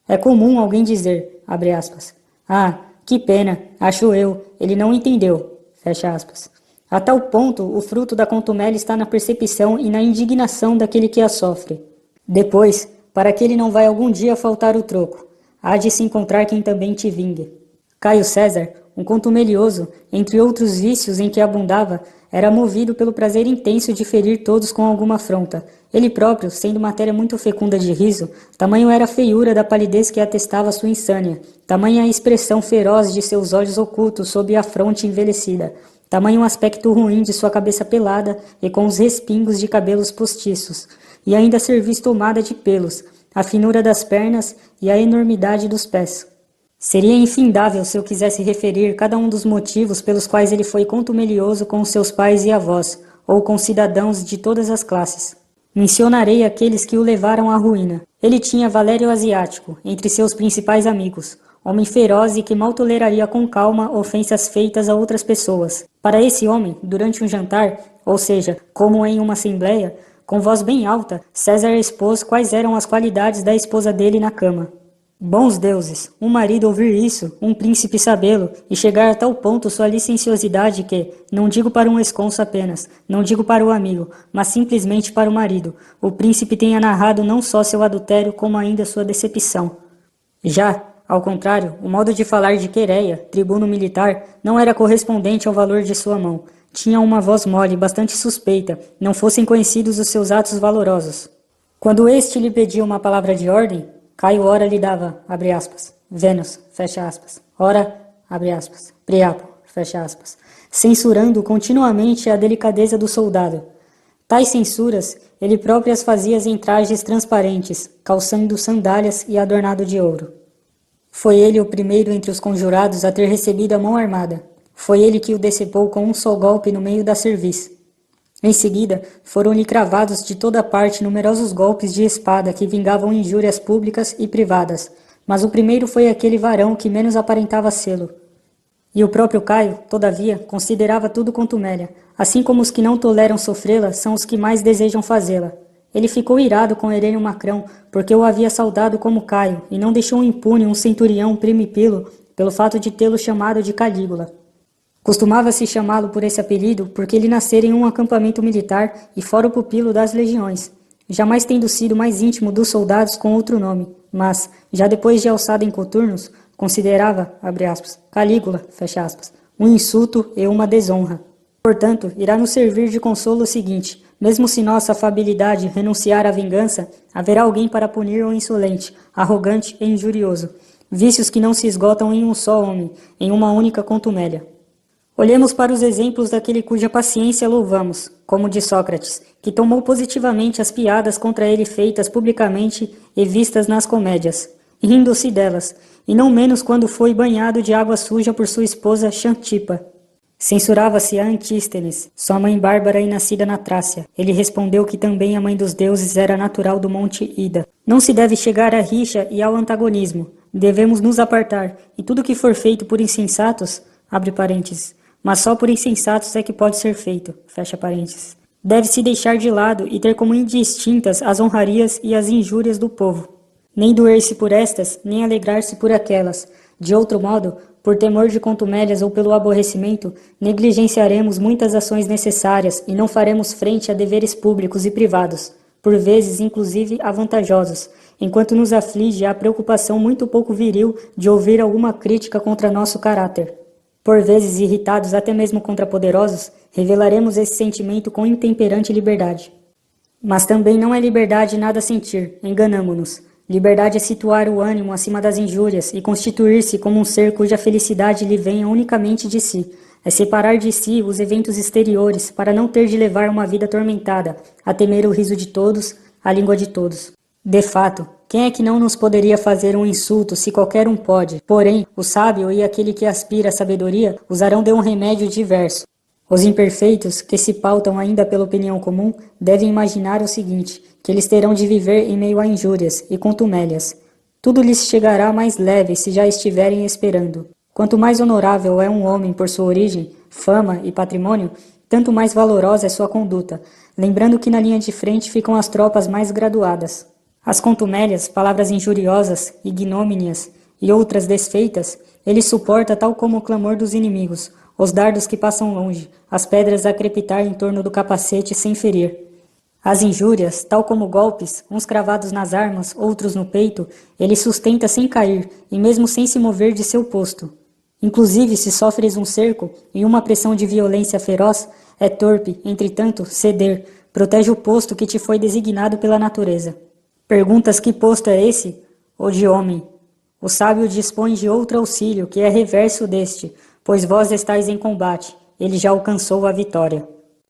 É comum alguém dizer, abre aspas, ah, que pena, acho eu, ele não entendeu, fecha aspas. A tal ponto, o fruto da contumélia está na percepção e na indignação daquele que a sofre. Depois, para que ele não vai algum dia faltar o troco, há de se encontrar quem também te vingue. Caio César, um contumelioso, entre outros vícios em que abundava, era movido pelo prazer intenso de ferir todos com alguma afronta. Ele próprio, sendo matéria muito fecunda de riso, tamanho era a feiura da palidez que atestava sua insânia, tamanha a expressão feroz de seus olhos ocultos sob a fronte envelhecida, tamanho o aspecto ruim de sua cabeça pelada e com os respingos de cabelos postiços, e ainda serviço tomada de pelos, a finura das pernas e a enormidade dos pés. Seria infindável se eu quisesse referir cada um dos motivos pelos quais ele foi contumelioso com seus pais e avós, ou com cidadãos de todas as classes. Mencionarei aqueles que o levaram à ruína. Ele tinha Valério Asiático, entre seus principais amigos, homem feroz e que mal toleraria com calma ofensas feitas a outras pessoas. Para esse homem, durante um jantar, ou seja, como em uma assembleia, com voz bem alta, César expôs quais eram as qualidades da esposa dele na cama. Bons deuses, um marido ouvir isso, um príncipe sabê-lo, e chegar a tal ponto sua licenciosidade que, não digo para um esconso apenas, não digo para o amigo, mas simplesmente para o marido, o príncipe tenha narrado não só seu adultério como ainda sua decepção. Já, ao contrário, o modo de falar de Quereia, tribuno militar, não era correspondente ao valor de sua mão. Tinha uma voz mole, bastante suspeita, não fossem conhecidos os seus atos valorosos. Quando este lhe pedia uma palavra de ordem, Caio ora lhe dava, abre aspas, Vênus, fecha aspas, ora, abre aspas, Priapo, fecha aspas, censurando continuamente a delicadeza do soldado. Tais censuras ele próprio as fazia em trajes transparentes, calçando sandálias e adornado de ouro. Foi ele o primeiro entre os conjurados a ter recebido a mão armada. Foi ele que o decepou com um só golpe no meio da cerviz. Em seguida, foram-lhe cravados de toda parte numerosos golpes de espada que vingavam injúrias públicas e privadas, mas o primeiro foi aquele varão que menos aparentava sê-lo. E o próprio Caio, todavia, considerava tudo contumélia, assim como os que não toleram sofrê-la são os que mais desejam fazê-la. Ele ficou irado com Herênio Macrão, porque o havia saudado como Caio, e não deixou impune um centurião primipilo pelo fato de tê-lo chamado de Calígula. Costumava-se chamá-lo por esse apelido porque ele nascera em um acampamento militar e fora o pupilo das legiões. jamais tendo sido mais íntimo dos soldados com outro nome, mas, já depois de alçado em coturnos, considerava, abre aspas, Calígula, fecha aspas, um insulto e uma desonra. Portanto, irá nos servir de consolo o seguinte: mesmo se nossa afabilidade renunciar à vingança, haverá alguém para punir o insolente, arrogante e injurioso, vícios que não se esgotam em um só homem, em uma única contumélia. Olhemos para os exemplos daquele cuja paciência louvamos, como o de Sócrates, que tomou positivamente as piadas contra ele feitas publicamente e vistas nas comédias, rindo-se delas, e não menos quando foi banhado de água suja por sua esposa Xantipa. Censurava-se a Antístenes, sua mãe bárbara e nascida na Trácia. Ele respondeu que também a mãe dos deuses era natural do monte Ida. Não se deve chegar à rixa e ao antagonismo. Devemos nos apartar, e tudo que for feito por insensatos, abre parênteses, mas só por insensatos é que pode ser feito, fecha parênteses. Deve-se deixar de lado e ter como indistintas as honrarias e as injúrias do povo. Nem doer-se por estas, nem alegrar-se por aquelas. De outro modo, por temor de contumélias ou pelo aborrecimento, negligenciaremos muitas ações necessárias e não faremos frente a deveres públicos e privados, por vezes inclusive avantajosos, enquanto nos aflige a preocupação muito pouco viril de ouvir alguma crítica contra nosso caráter. Por vezes irritados até mesmo contra poderosos, revelaremos esse sentimento com intemperante liberdade. Mas também não é liberdade nada sentir, enganamo-nos. Liberdade é situar o ânimo acima das injúrias e constituir-se como um ser cuja felicidade lhe venha unicamente de si. É separar de si os eventos exteriores para não ter de levar uma vida atormentada, a temer o riso de todos, a língua de todos. De fato, quem é que não nos poderia fazer um insulto se qualquer um pode? Porém, o sábio e aquele que aspira à sabedoria usarão de um remédio diverso. Os imperfeitos, que se pautam ainda pela opinião comum, devem imaginar o seguinte, que eles terão de viver em meio a injúrias e contumélias. Tudo lhes chegará mais leve se já estiverem esperando. Quanto mais honorável é um homem por sua origem, fama e patrimônio, tanto mais valorosa é sua conduta, lembrando que na linha de frente ficam as tropas mais graduadas. As contumélias, palavras injuriosas, ignomínias e outras desfeitas, ele suporta tal como o clamor dos inimigos, os dardos que passam longe, as pedras a crepitar em torno do capacete sem ferir. As injúrias, tal como golpes, uns cravados nas armas, outros no peito, ele sustenta sem cair e mesmo sem se mover de seu posto. Inclusive, se sofres um cerco e uma pressão de violência feroz, é torpe, entretanto, ceder, protege o posto que te foi designado pela natureza. Perguntas que posto é esse? O de homem. O sábio dispõe de outro auxílio, que é reverso deste, pois vós estáis em combate, ele já alcançou a vitória.